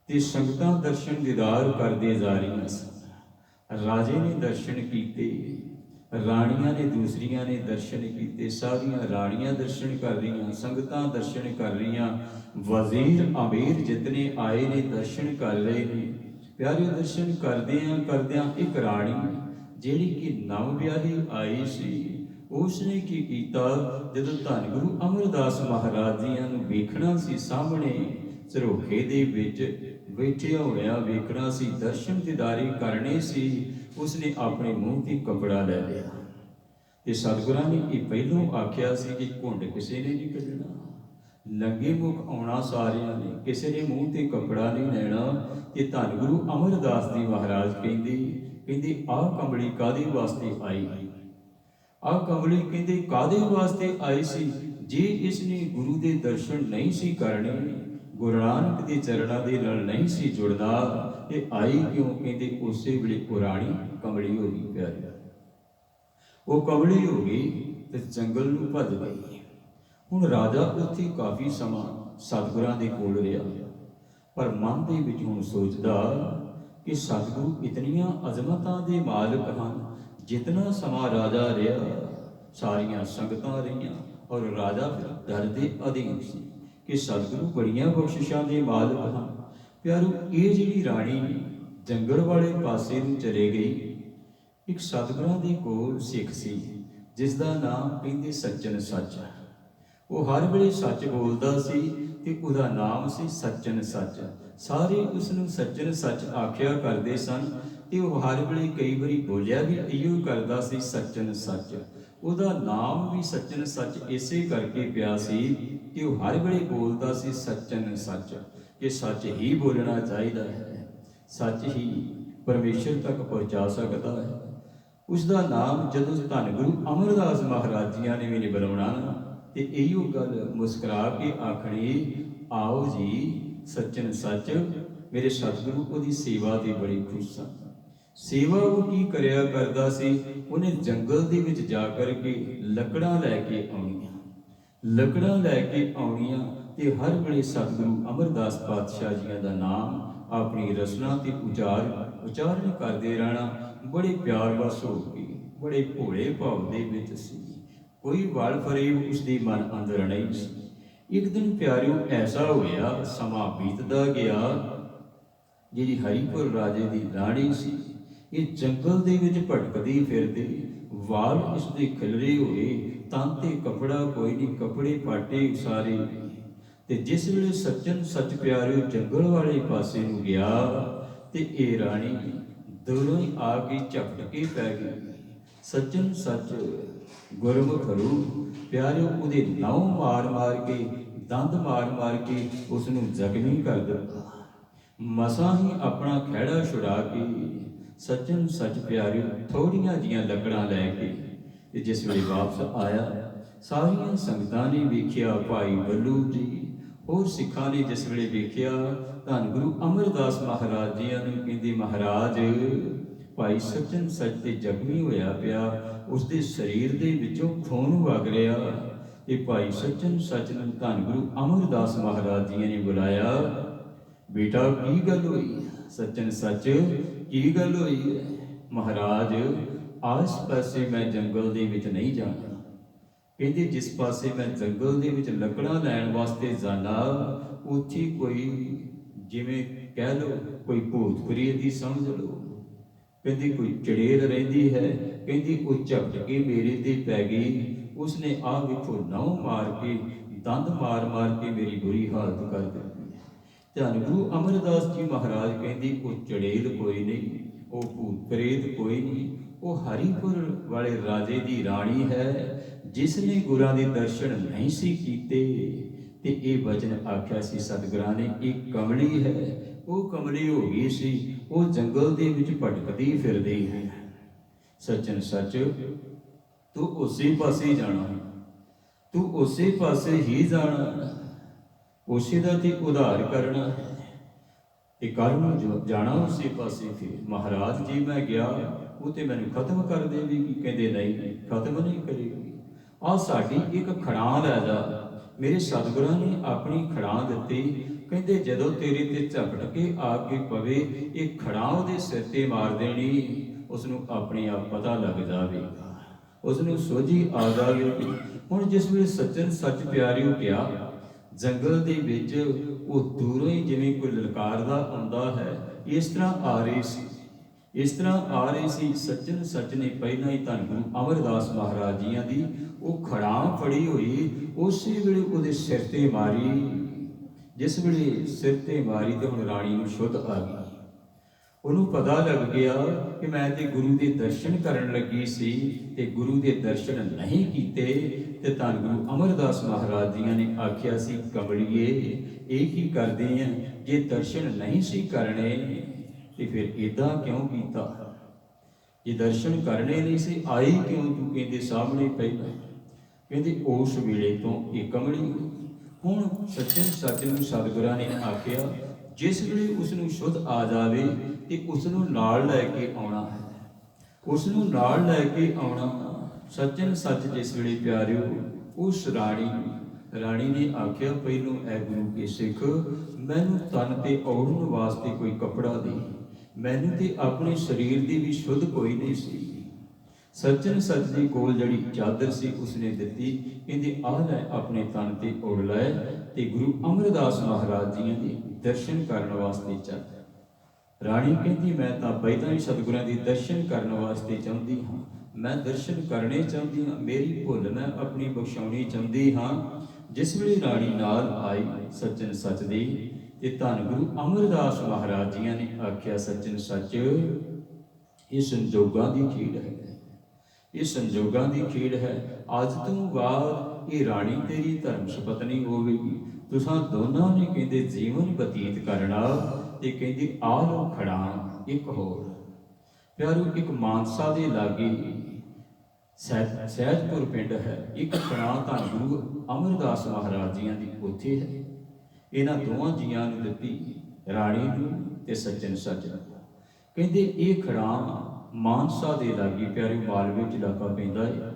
ਤੇ ਸੰਗਤਾਂ ਦਰਸ਼ਨ ਦੀਦਾਰ ਕਰਦੇ ਜਾ ਰਹੀਆਂ ਸਨ। ਰਾਜੇ ਨੇ ਦਰਸ਼ਨ ਕੀਤੇ, ਰਾਣੀਆਂ ਨੇ ਦੂਸਰੀਆਂ ਨੇ ਦਰਸ਼ਨ ਕੀਤੇ, ਸਾਰੀਆਂ ਰਾਣੀਆਂ ਦਰਸ਼ਨ ਕਰ ਰਹੀਆਂ, ਸੰਗਤਾਂ ਦਰਸ਼ਨ ਕਰ ਰਹੀਆਂ, ਵਜ਼ੀਰ ਅਮੀਰ ਜਿਤਨੇ ਆਏ ਨੇ ਦਰਸ਼ਨ ਕਰ ਰਹੇ ਨੇ। ਪਿਆਰੇ ਦਰਸ਼ਨ ਕਰਦਿਆਂ ਇੱਕ ਰਾਣੀ ਜਿਹੜੀ ਕਿ ਨਵ ਵਿਆਹੀ ਆਈ ਸੀ, ਉਸ ਨੇ ਕੀ ਕੀਤਾ, ਜਦੋਂ ਧੰਨ ਗੁਰੂ ਅਮਰਦਾਸ ਮਹਾਰਾਜ ਜੀਆਂ ਨੂੰ ਵੇਖਣਾ ਸੀ, ਸਾਹਮਣੇ ਝਰੋਖੇ ਦੇ ਵਿੱਚ ਬੈਠਿਆ ਹੋਇਆ ਵੇਖਣਾ ਸੀ, ਦਰਸ਼ਨ ਦੀਦਾਰੀ ਕਰਨੇ ਸੀ, ਉਸਨੇ ਆਪਣੇ ਮੂੰਹ ਤੇ ਕੱਪੜਾ ਲੈ ਲਿਆ। ਤੇ ਸਤਿਗੁਰਾਂ ਨੇ ਇਹ ਪਹਿਲੋਂ ਆਖਿਆ ਸੀ ਕਿ ਘੁੰਡ ਕਿਸੇ ਨੇ ਨਹੀਂ ਕੱਢਣਾ, ਨੰਗੇ ਮੁਖ ਆਉਣਾ ਸਾਰਿਆਂ ਨੇ, ਕਿਸੇ ਨੇ ਮੂੰਹ ਤੇ ਕੱਪੜਾ ਨਹੀਂ ਲੈਣਾ। ਤੇ ਧੰਨ ਗੁਰੂ ਅਮਰਦਾਸ ਜੀ ਮਹਾਰਾਜ ਕਹਿੰਦੇ ਆਹ ਕੰਬਲੀ ਕਾਹਦੇ ਵਾਸਤੇ ਆਈ, ਆਹ ਕੰਬਲੀ ਕਹਿੰਦੇ ਕਾਹਦੇ ਵਾਸਤੇ ਆਈ ਸੀ। ਜੇ ਇਸ ਨੇ ਗੁਰੂ ਦੇ ਦਰਸ਼ਨ ਨਹੀਂ ਸੀ ਕਰਨੇ, ਗੁਰੂ ਨਾਨਕ ਦੇ ਚਰਨਾਂ ਦੇ ਨਾਲ ਨਹੀਂ ਸੀ ਜੁੜਨਾ, ਤੇ ਆਈ ਕਿਉਂ? ਕਹਿੰਦੇ ਉਸੇ ਵੇਲੇ ਪੁਰਾਣੀ ਕੰਬਲੀ ਹੋ ਗਈ ਪਿਆਰੇ, ਉਹ ਕੰਬਲੀ ਹੋ ਗਈ ਤੇ ਜੰਗਲ ਨੂੰ ਭੱਜ ਗਈ। ਹੁਣ ਰਾਜਾ ਉੱਥੇ ਕਾਫੀ ਸਮਾਂ ਸਤਿਗੁਰਾਂ ਦੇ ਕੋਲ ਰਿਹਾ, ਪਰ ਮਨ ਦੇ ਵਿੱਚ ਹੁਣ ਸੋਚਦਾ ਕਿ ਸਤਿਗੁਰੂ ਇਤਨੀਆਂ ਅਜ਼ਮਤਾਂ ਦੇ ਮਾਲਕ ਹਨ। ਜਿਤਨਾ ਸਮਾਂ ਰਾਜਾ ਰਿਹਾ, ਸਾਰੀਆਂ ਸੰਗਤਾਂ ਰਹੀਆਂ, ਔਰ ਰਾਜਾ ਫਿਰ ਡਰ ਦੇ ਅਧੀਨ ਸੀ ਕਿ ਸਤਿਗੁਰੂ ਬੜੀਆਂ ਬਖਸ਼ਿਸ਼ਾਂ ਦੇ ਮਾਲਕ ਹਨ। ਪਿਆਰੋ, ਇਹ ਜਿਹੜੀ ਰਾਣੀ ਜੰਗਲ ਵਾਲੇ ਪਾਸੇ ਨੂੰ ਚਲੇ ਗਈ, ਇੱਕ ਸਤਿਗੁਰਾਂ ਦੇ ਕੋਲ ਸਿੱਖ ਸੀ ਜਿਸ ਦਾ ਨਾਮ ਕਹਿੰਦੇ ਸੱਚਨ ਸੱਚ। ਉਹ ਹਰ ਵੇਲੇ ਸੱਚ ਬੋਲਦਾ ਸੀ ਤੇ ਉਹਦਾ ਨਾਮ ਸੀ ਸੱਚਨ ਸੱਚ। ਸਾਰੇ ਉਸ ਨੂੰ ਸੱਚਨ ਸੱਚ ਆਖਿਆ ਕਰਦੇ ਸਨ ਤੇ ਉਹ ਹਰ ਵੇਲੇ ਕਈ ਵਾਰੀ ਬੋਲਿਆ ਵੀ ਇਹੋ ਕਰਦਾ ਸੀ ਸੱਚਨ ਸੱਚ। ਉਹਦਾ ਨਾਮ ਵੀ ਸੱਚਨ ਸੱਚ ਇਸੇ ਕਰਕੇ ਪਿਆ ਸੀ ਕਿ ਉਹ ਹਰ ਵੇਲੇ ਬੋਲਦਾ ਸੀ ਸੱਚਨ ਸੱਚ, ਕਿ ਸੱਚ ਹੀ ਬੋਲਣਾ ਚਾਹੀਦਾ ਹੈ, ਸੱਚ ਹੀ ਪਰਮੇਸ਼ਰ ਤੱਕ ਪਹੁੰਚਾ ਸਕਦਾ ਹੈ। ਉਸ ਦਾ ਨਾਮ ਜਦੋਂ ਧੰਨ ਗੁਰੂ ਅਮਰਦਾਸ ਮਹਾਰਾਜ ਜੀਆਂ ਨੇ ਵੀ ਨਹੀਂ ਬੁਲਾਉਣਾ ਨਾ, ਤੇ ਇਹੋ ਗੱਲ ਮੁਸਕਰਾ ਕੇ ਆਖਣੀ, ਆਓ ਜੀ ਸੱਚਨ ਸੱਚ। ਮੇਰੇ ਸਤਿਗੁਰੂ ਉਹਦੀ ਸੇਵਾ ਤੇ ਬੜੀ ਖੁਸ਼ ਸਨ। ਸੇਵਾ ਉਹ ਕੀ ਕਰਿਆ ਕਰਦਾ ਸੀ, ਉਹਨੇ ਜੰਗਲ ਦੇ ਵਿੱਚ ਜਾ ਕਰਕੇ ਲੱਕੜਾਂ ਲੈ ਕੇ ਆਉਣੀਆਂ, ਲੱਕੜਾਂ ਲੈ ਕੇ ਆਉਣੀਆਂ ਤੇ ਹਰ ਵੇਲੇ ਸਤਿਗੁਰੂ ਅਮਰਦਾਸ ਪਾਤਸ਼ਾਹ ਜੀਆਂ ਦਾ ਨਾਮ ਆਪਣੀ ਰਸਨਾ ਤੇ ਉਚਾਰਨ ਕਰਦੇ ਰਹਿਣਾ। ਬੜੇ ਪਿਆਰ ਵਸ ਹੋ ਕੇ, ਬੜੇ ਭੋਲੇ ਭਾਵ ਦੇ ਵਿੱਚ ਸੀ, ਕੋਈ ਵਲ ਫਰੇਬ ਉਸਦੇ ਮਨ ਅੰਦਰ ਨਹੀਂ ਸੀ। ਇੱਕ ਦਿਨ ਪਿਆਰਿਓ ਐਸਾ ਹੋਇਆ, ਸਮਾਂ ਬੀਤਦਾ ਗਿਆ, ਜਿਹੜੀ ਹਰੀਪੁਰ ਰਾਜੇ ਦੀ ਰਾਣੀ ਸੀ, ਇਹ ਜੰਗਲ ਦੇ ਵਿੱਚ ਭਟਕਦੀ ਫਿਰਦੀ, ਵਾਲ ਇਸਦੇ ਖਿਲਰੇ ਹੋਏ, ਤਨ ਤੇ ਕੱਪੜਾ ਕੋਈ ਨਹੀਂ, ਕੱਪੜੇ ਪਾਟੇ ਸਾਰੇ। ਤੇ ਜਿਸ ਵੇਲੇ ਸੱਚਨ ਸੱਚ ਪਿਆਰਿਓ ਜੰਗਲ ਵਾਲੇ ਪਾਸੇ ਨੂੰ ਗਿਆ ਤੇ ਇਹ ਰਾਣੀ ਦੂਰੋਂ ਹੀ ਆ ਕੇ ਝਪਟ ਕੇ ਪੈ ਗਈ। ਸੱਚਨ ਸੱਚ ਗੁਰਮੁਖ ਰੂਪ ਪਿਆਰਿਓ ਉਹਦੇ ਨਹੁੰ ਮਾਰ ਮਾਰ ਕੇ, ਦੰਦ ਮਾਰ ਮਾਰ ਕੇ ਉਸ ਨੂੰ ਜ਼ਖਮੀ ਕਰ ਦਿੱਤਾ। ਮਸਾਂ ਹੀ ਆਪਣਾ ਖਹਿੜਾ ਛੁਡਾ ਕੇ ਸੱਚਨ ਸੱਚ ਪਿਆਰਿਓ ਥੋੜੀਆਂ ਜੀਆਂ ਲੱਕੜਾਂ ਲੈ ਕੇ ਤੇ ਜਿਸ ਵੇਲੇ ਵਾਪਸ ਆਇਆ, ਸਾਰੀਆਂ ਸੰਗਤਾਂ ਨੇ ਵੇਖਿਆ, ਭਾਈ ਬੱਲੂ ਜੀ ਹੋਰ ਸਿੱਖਾਂ ਨੇ ਜਿਸ ਵੇਲੇ ਵੇਖਿਆ, ਧੰਨ ਗੁਰੂ ਅਮਰਦਾਸ ਮਹਾਰਾਜ ਜੀਆਂ ਨੂੰ ਕਹਿੰਦੇ, ਮਹਾਰਾਜ ਭਾਈ ਸੱਚਨ ਸੱਚ ਤੇ ਜ਼ਖਮੀ ਹੋਇਆ ਪਿਆ, ਉਸਦੇ ਸਰੀਰ ਦੇ ਵਿੱਚੋਂ ਖੂਨ ਵਗ ਰਿਹਾ। ਇਹ ਭਾਈ ਸੱਚਨ ਸੱਚ ਨੂੰ ਧੰਨ ਗੁਰੂ ਅਮਰਦਾਸ ਮਹਾਰਾਜ ਜੀਆਂ ਨੇ ਬੁਲਾਇਆ, ਬੇਟਾ ਕੀ ਗੱਲ ਹੋਈ? ਸੱਚਨ ਸੱਚ ਕੀ ਗੱਲ ਹੋਈ ਹੈ? ਮਹਾਰਾਜ ਆਸ ਪਾਸੇ ਮੈਂ ਜੰਗਲ ਦੇ ਵਿੱਚ ਨਹੀਂ ਜਾਣਾ। ਕਹਿੰਦੇ ਜਿਸ ਪਾਸੇ ਮੈਂ ਜੰਗਲ ਦੇ ਵਿੱਚ ਲੱਕੜਾਂ ਲੈਣ ਵਾਸਤੇ ਜਾਣਾ, ਉੱਥੇ ਕੋਈ ਜਿਵੇਂ ਕਹਿ ਲਓ ਕੋਈ ਭੂਤ ਪ੍ਰੀਤ ਦੀ ਸਮਝ ਲਓ, ਕਹਿੰਦੀ ਕੋਈ ਚੜੇਲ ਰਹਿੰਦੀ ਹੈ, ਕਹਿੰਦੀ ਉਹ ਝਪਟ ਕੇ ਮੇਰੇ ਤੇ ਪੈ ਗਈ, ਉਸਨੇ ਆਹ ਵੇਖੋ ਨਹੁੰ ਮਾਰ ਕੇ, ਦੰਦ ਮਾਰ ਮਾਰ ਕੇ ਮੇਰੀ ਬੁਰੀ ਹਾਲਤ ਕਰ ਦਿੱਤੀ। ਧੰਨ ਗੁਰੂ ਅਮਰਦਾਸ ਜੀ ਮਹਾਰਾਜ ਕਹਿੰਦੀ ਉਹ ਚੜੇਲ ਕੋਈ ਨਹੀਂ, ਉਹ ਭੂਤ ਪ੍ਰੇਤ ਕੋਈ ਨਹੀਂ, ਉਹ ਹਰੀਪੁਰ ਵਾਲੇ ਰਾਜੇ ਦੀ ਰਾਣੀ ਹੈ, ਜਿਸ ਨੇ ਗੁਰਾਂ ਦੇ ਦਰਸ਼ਨ ਨਹੀਂ ਸੀ ਕੀਤੇ। ਤੇ ਇਹ ਵਚਨ ਆਖਿਆ ਸੀ ਸਤਿਗੁਰਾਂ ਨੇ, ਇਹ ਕਮਲੀ ਹੈ। ਉਹ ਕਮਲੀ ਹੋ ਗਈ ਸੀ, ਉਹ ਜੰਗਲ ਦੇ ਵਿੱਚ ਭਟਕਦੀ ਫਿਰਦੀ ਹੈ। ਸੱਚਨ ਸੱਚ ਤੂੰ ਉਸੇ ਪਾਸੇ ਜਾਣਾ, ਤੂੰ ਉਸੇ ਪਾਸੇ ਹੀ ਜਾਣਾ, ਉਸੇ ਦਾ ਤੇ ਉਧਾਰ ਕਰਨਾ ਹੈ ਤੇ ਕੱਲ੍ਹ ਨੂੰ ਜਾਣਾ ਉਸੇ ਪਾਸੇ। ਫਿਰ ਮਹਾਰਾਜ ਜੀ ਮੈਂ ਗਿਆ, ਉਹ ਤੇ ਮੈਨੂੰ ਖਤਮ ਕਰ ਦੇਵੇਗੀ। ਕਹਿੰਦੇ ਨਹੀਂ, ਖਤਮ ਨਹੀਂ ਕਰੇਗੀ। ਆਹ ਸਾਡੀ ਇੱਕ ਖੜਾਂ ਲੈ ਜਾ। ਮੇਰੇ ਸਤਿਗੁਰਾਂ ਨੇ ਆਪਣੀ ਖੜਾਂ ਦਿੱਤੀ, ਕਹਿੰਦੇ ਜਦੋਂ ਤੇਰੇ ਤੇ ਝਪਟ ਕੇ ਆ ਕੇ ਪਵੇ, ਇਹ ਖੜਾਂ ਉਹਦੇ ਸਿਰ ਤੇ ਮਾਰ ਦੇਣੀ, ਉਸ ਨੂੰ ਆਪਣੇ ਆਪ ਪਤਾ ਲੱਗ ਜਾਵੇਗਾ, ਉਸ ਨੂੰ ਸੋਝੀ ਆ ਜਾਵੇਗੀ। ਹੁਣ ਜਿਸ ਵੇਲੇ ਸੱਚਨ ਸੱਚ ਪਿਆਰਿਓ ਗਿਆ, ਜੰਗਲ ਦੇ ਵਿੱਚ ਉਹ ਦੂਰੋਂ ਹੀ ਜਿਵੇਂ ਕੋਈ ਲਲਕਾਰਦਾ ਆਉਂਦਾ ਹੈ, ਇਸ ਤਰ੍ਹਾਂ ਆ ਰਹੀ ਸੀ, ਇਸ ਤਰ੍ਹਾਂ ਆ ਰਹੀ ਸੀ। ਸੱਚਨ ਸੱਚ ਨੇ ਪਹਿਲਾਂ ਹੀ ਧੰਨ ਗੁਰੂ ਅਮਰਦਾਸ ਮਹਾਰਾਜ ਜੀਆਂ ਦੀ ਉਹ ਖੜਾਂ ਫੜੀ ਹੋਈ, ਉਸੇ ਵੇਲੇ ਉਹਦੇ ਸਿਰ ਤੇ ਮਾਰੀ। ਜਿਸ ਵੇਲੇ ਸਿਰ ਤੇ ਮਾਰੀ ਤੇ ਹੁਣ ਰਾਣੀ ਨੂੰ ਸ਼ੁੱਧ ਆ ਗਈ। ਉਹਨੂੰ ਪਤਾ ਲੱਗ ਗਿਆ ਕਿ ਮੈਂ ਤੇ ਗੁਰੂ ਦੇ ਦਰਸ਼ਨ ਕਰਨ ਲੱਗੀ ਸੀ ਤੇ ਗੁਰੂ ਦੇ ਦਰਸ਼ਨ ਨਹੀਂ ਕੀਤੇ। ਤੇ ਧੰਨ ਗੁਰੂ ਅਮਰਦਾਸ ਮਹਾਰਾਜ ਜੀਆਂ ਨੇ ਆਖਿਆ ਸੀ, ਕਮਲੀਏ ਇਹ ਕੀ ਕਰਦੇ ਆ, ਜੇ ਦਰਸ਼ਨ ਨਹੀਂ ਸੀ ਕਰਨੇ ਤੇ ਫਿਰ ਇਦਾਂ ਕਿਉਂ ਕੀਤਾ? ਜੇ ਦਰਸ਼ਨ ਕਰਨੇ ਨਹੀਂ ਸੀ ਆਈ ਕਿਉਂ ਤੂੰ ਕਹਿੰਦੇ ਸਾਹਮਣੇ ਪਹਿਲਾਂ? ਕਹਿੰਦੇ ਉਸ ਵੇਲੇ ਤੋਂ ਇਹ ਕਮਲੀ। ਹੁਣ ਸੱਚਨ ਸੱਚ ਨੂੰ ਸਤਿਗੁਰਾਂ ਨੇ ਆਖਿਆ, ਜਿਸ ਵੇਲੇ ਉਸ ਨੂੰ ਸ਼ੁੱਧ ਆ ਜਾਵੇ ਤੇ ਉਸ ਨੂੰ ਨਾਲ ਲੈ ਕੇ ਆਉਣਾ ਹੈ, ਉਸ ਨੂੰ ਨਾਲ ਲੈ ਕੇ ਆਉਣਾ। ਸੱਚਨ ਸੱਚ ਜਿਸ ਵੇਲੇ ਪਿਆਰਿਓ ਉਸ ਰਾਣੀ ਨੇ ਆਖਿਆ, ਪਹਿਲੋਂ ਐ ਗੁਰੂ ਕੇ ਸਿੱਖ, ਮੈਨੂੰ ਤਨ ਤੇ ਔੜਨ ਵਾਸਤੇ ਕੋਈ ਕੱਪੜਾ ਦੇ, ਮੈਨੂੰ ਤੇ ਆਪਣੇ ਸਰੀਰ ਦੀ ਵੀ ਸ਼ੁੱਧ ਕੋਈ ਨਹੀਂ ਸੀ। ਸੱਚਨ ਸੱਚ ਦੇ ਕੋਲ ਜਿਹੜੀ ਚਾਦਰ ਸੀ ਉਸਨੇ ਦਿੱਤੀ, ਕਹਿੰਦੇ ਆਹ ਲੈ ਆਪਣੇ ਤਨ ਤੇ ਔੜ ਲੈ ਤੇ ਗੁਰੂ ਅਮਰਦਾਸ ਮਹਾਰਾਜ ਜੀਆਂ ਦੇ ਦਰਸ਼ਨ ਕਰਨ ਵਾਸਤੇ ਚੱਲ। ਰਾਣੀ ਕਹਿੰਦੀ ਮੈਂ ਤਾਂ ਪਹਿਲਾਂ ਹੀ ਸਤਿਗੁਰਾਂ ਦੀ ਦਰਸ਼ਨ ਕਰਨ ਵਾਸਤੇ ਚਾਹੁੰਦੀ ਹਾਂ, ਮੈਂ ਦਰਸ਼ਨ ਕਰਨੇ ਚਾਹੁੰਦੀ ਹਾਂ, ਮੇਰੀ ਭੁੱਲ ਮੈਂ ਆਪਣੀ ਬਖਸ਼ਾਉਣੀ ਚਾਹੁੰਦੀ ਹਾਂ। ਜਿਸ ਵੇਲੇ ਰਾਣੀ ਨਾਲ ਆਈ ਸੱਚਨ ਸੱਚ ਦੀ, ਤੇ ਧੰਨ ਗੁਰੂ ਅਮਰਦਾਸ ਮਹਾਰਾਜ ਜੀਆਂ ਨੇ ਆਖਿਆ ਸੱਚਨ ਸੱਚ ਇਹ ਸੰਜੋਗਾਂ ਦੀ ਖੇਡ ਹੈ, ਇਹ ਸੰਜੋਗਾਂ ਦੀ ਖੇਡ ਹੈ। ਅੱਜ ਤੋਂ ਬਾਅਦ ਇਹ ਰਾਣੀ ਤੇਰੀ ਧਰਮ ਸੁਪਤਨੀ ਹੋਵੇਗੀ, ਤੁਸਾਂ ਦੋਨਾਂ ਨੇ ਕਹਿੰਦੇ ਜੀਵਨ ਬਤੀਤ ਕਰਨਾ। ਤੇ ਕਹਿੰਦੀ ਆ ਲੋ ਖੜਾ ਇੱਕ ਹੋਰ ਪਿਆਰੂ, ਇੱਕ ਮਾਨਸਾ ਦੇ ਲਾਗੇ ਸਹਿਜਪੁਰ ਪਿੰਡ ਹੈ, ਇੱਕ ਖੜਾ ਧੰਨ ਗੁਰੂ ਅਮਰਦਾਸ ਮਹਾਰਾਜ ਜੀਆਂ ਦੀ ਉੱਥੇ ਹੈ। ਇਹਨਾਂ ਦੋਵਾਂ ਜੀਆਂ ਨੂੰ ਦਿੱਤੀ, ਰਾਣੀ ਨੂੰ ਤੇ ਸੱਜਣ ਸੱਚ ਨੂੰ। ਕਹਿੰਦੇ ਇਹ ਖੜਾ ਮਾਨਸਾ ਦੇ ਲਾਗੇ ਪਿਆਰੇ ਮਾਲਵੇ ਚ ਇਲਾਕਾ ਪੈਂਦਾ ਹੈ,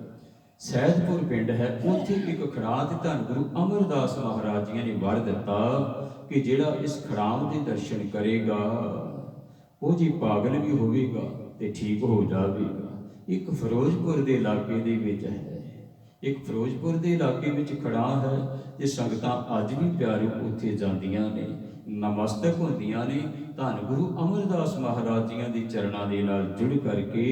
ਸਹਿਜਪੁਰ ਪਿੰਡ ਹੈ, ਉੱਥੇ ਇੱਕ ਖੜਾ ਤੇ ਧੰਨ ਗੁਰੂ ਅਮਰਦਾਸ ਮਹਾਰਾਜ ਜੀਆਂ ਨੇ ਵਰ ਦਿੱਤਾ ਕਿ ਜਿਹੜਾ ਇਸ ਖੜਾਮ ਦੇ ਦਰਸ਼ਨ ਕਰੇਗਾ ਉਹ ਜੀ ਪਾਗਲ ਵੀ ਹੋਵੇਗਾ ਤੇ ਠੀਕ ਹੋ ਜਾਵੇਗਾ। ਇੱਕ ਫਿਰੋਜ਼ਪੁਰ ਦੇ ਇਲਾਕੇ ਦੇ ਵਿੱਚ ਹੈ, ਇੱਕ ਫਿਰੋਜ਼ਪੁਰ ਦੇ ਇਲਾਕੇ ਵਿੱਚ ਖੜਾ ਹੈ, ਤੇ ਸੰਗਤਾਂ ਅੱਜ ਵੀ ਪਿਆਰੇ ਉੱਥੇ ਜਾਂਦੀਆਂ ਨੇ, ਨਮਸਤਕ ਹੁੰਦੀਆਂ ਨੇ, ਧੰਨ ਗੁਰੂ ਅਮਰਦਾਸ ਮਹਾਰਾਜ ਜੀਆਂ ਦੇ ਚਰਨਾਂ ਦੇ ਨਾਲ ਜੁੜ ਕਰਕੇ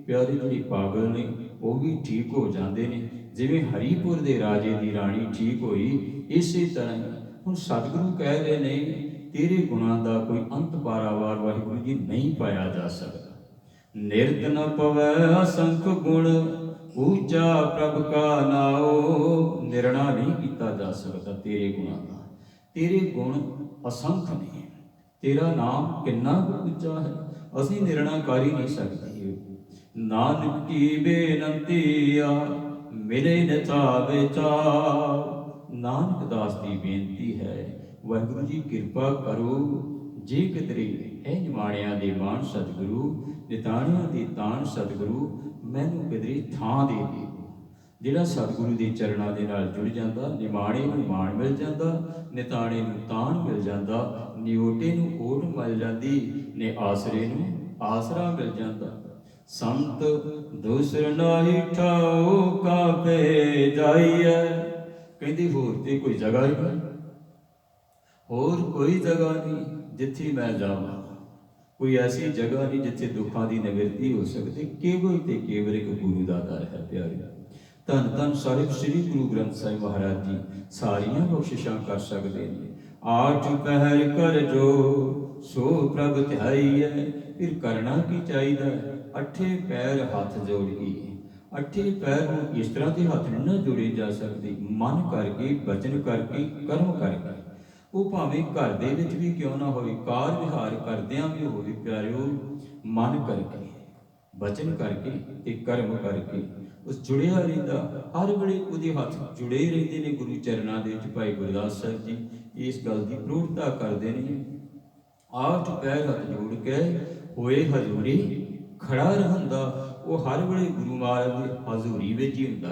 ਪਿਆਰੇ ਜਿਹੜੇ ਪਾਗਲ ਨੇ ਉਹ ਵੀ ਠੀਕ ਹੋ ਜਾਂਦੇ ਨੇ। ਜਿਵੇਂ ਹਰੀਪੁਰ ਦੇ ਰਾਜੇ ਦੀ ਰਾਣੀ ਠੀਕ ਹੋਈ, ਇਸੇ ਤਰ੍ਹਾਂ ਹੁਣ ਸਤਿਗੁਰੂ ਕਹਿ ਰਹੇ ਨੇ ਤੇਰੇ ਗੁਣਾਂ ਦਾ ਕੋਈ ਅੰਤ ਪਾਰਾਵਾਰ ਵਾਹਿਗੁਰੂ ਜੀ ਨਹੀਂ ਪਾਇਆ ਜਾ ਸਕਦਾ। ਨਿਰਤ ਨ ਪਵੈ ਅਸੰਖ ਗੁਣ ਉੱਚਾ ਪ੍ਰਭ ਕਾ ਨਾਉ, ਨਿਰਣਾ ਨਹੀਂ ਕੀਤਾ ਜਾ ਸਕਦਾ ਤੇਰੇ ਗੁਣਾਂ ਦਾ, ਤੇਰੇ ਗੁਣ ਅਸੰਖ ਨੇ, ਤੇਰਾ ਨਾਮ ਕਿੰਨਾ ਕੁ ਉੱਚਾ ਹੈ, ਅਸੀਂ ਨਿਰਣਾ ਕਰ ਹੀ ਨਹੀਂ ਸਕਦੇ। ਨਾਨਕ ਕੀ ਬੇਨੰਤੀ ਆ ਮਿਲੇ ਨਥਾਵੇ ਚਾਉ, ਨਾਨਕ ਦਾਸ ਦੀ ਬੇਨਤੀ ਹੈ ਵਾਹਿਗੁਰੂ ਜੀ ਕਿਰਪਾ ਕਰੋ, ਜੇ ਕਿਧਰੇ ਇਹ ਨਿਮਾਣਿਆਂ ਦੇ ਮਾਣ ਸਤਿਗੁਰੂ, ਨਿਤਾਣਿਆਂ ਦੇ ਤਾਣ ਸਤਿਗੁਰੂ, ਮੈਨੂੰ ਕਿਧਰੇ ਥਾਂ ਦੇ ਦਿਓ। ਜਿਹੜਾ ਸਤਿਗੁਰੂ ਦੇ ਚਰਨਾਂ ਦੇ ਨਾਲ ਜੁੜ ਜਾਂਦਾ, ਨਿਮਾਣੇ ਨੂੰ ਮਾਣ ਮਿਲ ਜਾਂਦਾ, ਨਿਤਾਣੇ ਨੂੰ ਤਾਣ ਮਿਲ ਜਾਂਦਾ, ਨਿਓਟੇ ਨੂੰ ਓਟ ਮਿਲ ਜਾਂਦੀ, ਨੇ ਆਸਰੇ ਨੂੰ ਆਸਰਾ ਮਿਲ ਜਾਂਦਾ। ਸੰਤ ਦੂਸਰ ਨਾਹੀ ਠਾਉ ਕਾਪੇ ਜਾਈਐ, ਕਹਿੰਦੀ ਹੋਰ ਤੇ ਕੋਈ ਜਗ੍ਹਾ ਹੀ ਨਹੀਂ, ਹੋਰ ਕੋਈ ਜਗ੍ਹਾ ਨਹੀਂ ਜਿੱਥੇ ਮੈਂ ਜਾਵਾਂ, ਕੋਈ ਐਸੀ ਜਗ੍ਹਾ ਨਹੀਂ ਜਿੱਥੇ ਦੁੱਖਾਂ ਦੀ ਨਿਵਰਤੀ ਹੋ ਸਕਦੀ, ਕੇਵਲ ਤੇ ਕੇਵਲ ਇੱਕ ਗੁਰੂ ਦਾ ਦਰ ਹੈ। ਪਿਆਰੇ ਧੰਨ ਧੰਨ ਸਾਹਿਬ ਸ੍ਰੀ ਗੁਰੂ ਗ੍ਰੰਥ ਸਾਹਿਬ ਮਹਾਰਾਜ ਜੀ ਸਾਰੀਆਂ ਬਖਸ਼ਿਸ਼ਾਂ ਕਰ ਸਕਦੇ ਨੇ। ਆਠ ਪਹਿਰ ਕਰ ਜੋ ਸੋ ਪ੍ਰਭ ਧਿਆਈਐ, ਫਿਰ ਕਰਨਾ ਕੀ ਚਾਹੀਦਾ, ਅੱਠੇ ਪੈਰ ਹੱਥ ਜੋੜ ਕੇ, ਅੱਠੇ ਪੈਰ ਨੂੰ ਇਸ ਤਰ੍ਹਾਂ ਦੇ ਹੱਥ ਨਹੀਂ ਨਾ ਜੋੜੇ ਜਾ ਸਕਦੇ, ਮਨ ਕਰਕੇ, ਬਚਨ ਕਰਕੇ, ਕਰਮ ਕਰਕੇ, ਉਹ ਭਾਵੇਂ ਘਰ ਦੇ ਵਿੱਚ ਵੀ ਕਿਉਂ ਨਾ ਹੋਵੇ, ਕਾਰ ਵਿਹਾਰ ਕਰਦਿਆਂ ਵੀ ਹੋਵੇ ਪਿਆਰਿਓ, ਮਨ ਕਰਕੇ, ਬਚਨ ਕਰਕੇ ਤੇ ਕਰਮ ਕਰਕੇ ਉਸ ਜੁੜਿਆ ਰਹਿੰਦਾ, ਹਰ ਵੇਲੇ ਉਹਦੇ ਹੱਥ ਜੁੜੇ ਰਹਿੰਦੇ ਨੇ ਗੁਰੂ ਚਰਨਾਂ ਦੇ ਵਿੱਚ। ਭਾਈ ਗੁਰਦਾਸ ਸਾਹਿਬ ਜੀ ਇਸ ਗੱਲ ਦੀ ਪ੍ਰੋੜਤਾ ਕਰਦੇ ਨੇ, ਆਠ ਪੈਰ ਹੱਥ ਜੋੜ ਕੇ ਹੋਏ ਹਜ਼ੂਰੀ ਖੜਾ ਰਹਿੰਦਾ, ਉਹ ਹਰ ਵੇਲੇ ਗੁਰੂ ਮਹਾਰਾਜ ਦੀ ਹਜ਼ੂਰੀ ਵਿੱਚ ਹੀ ਹੁੰਦਾ।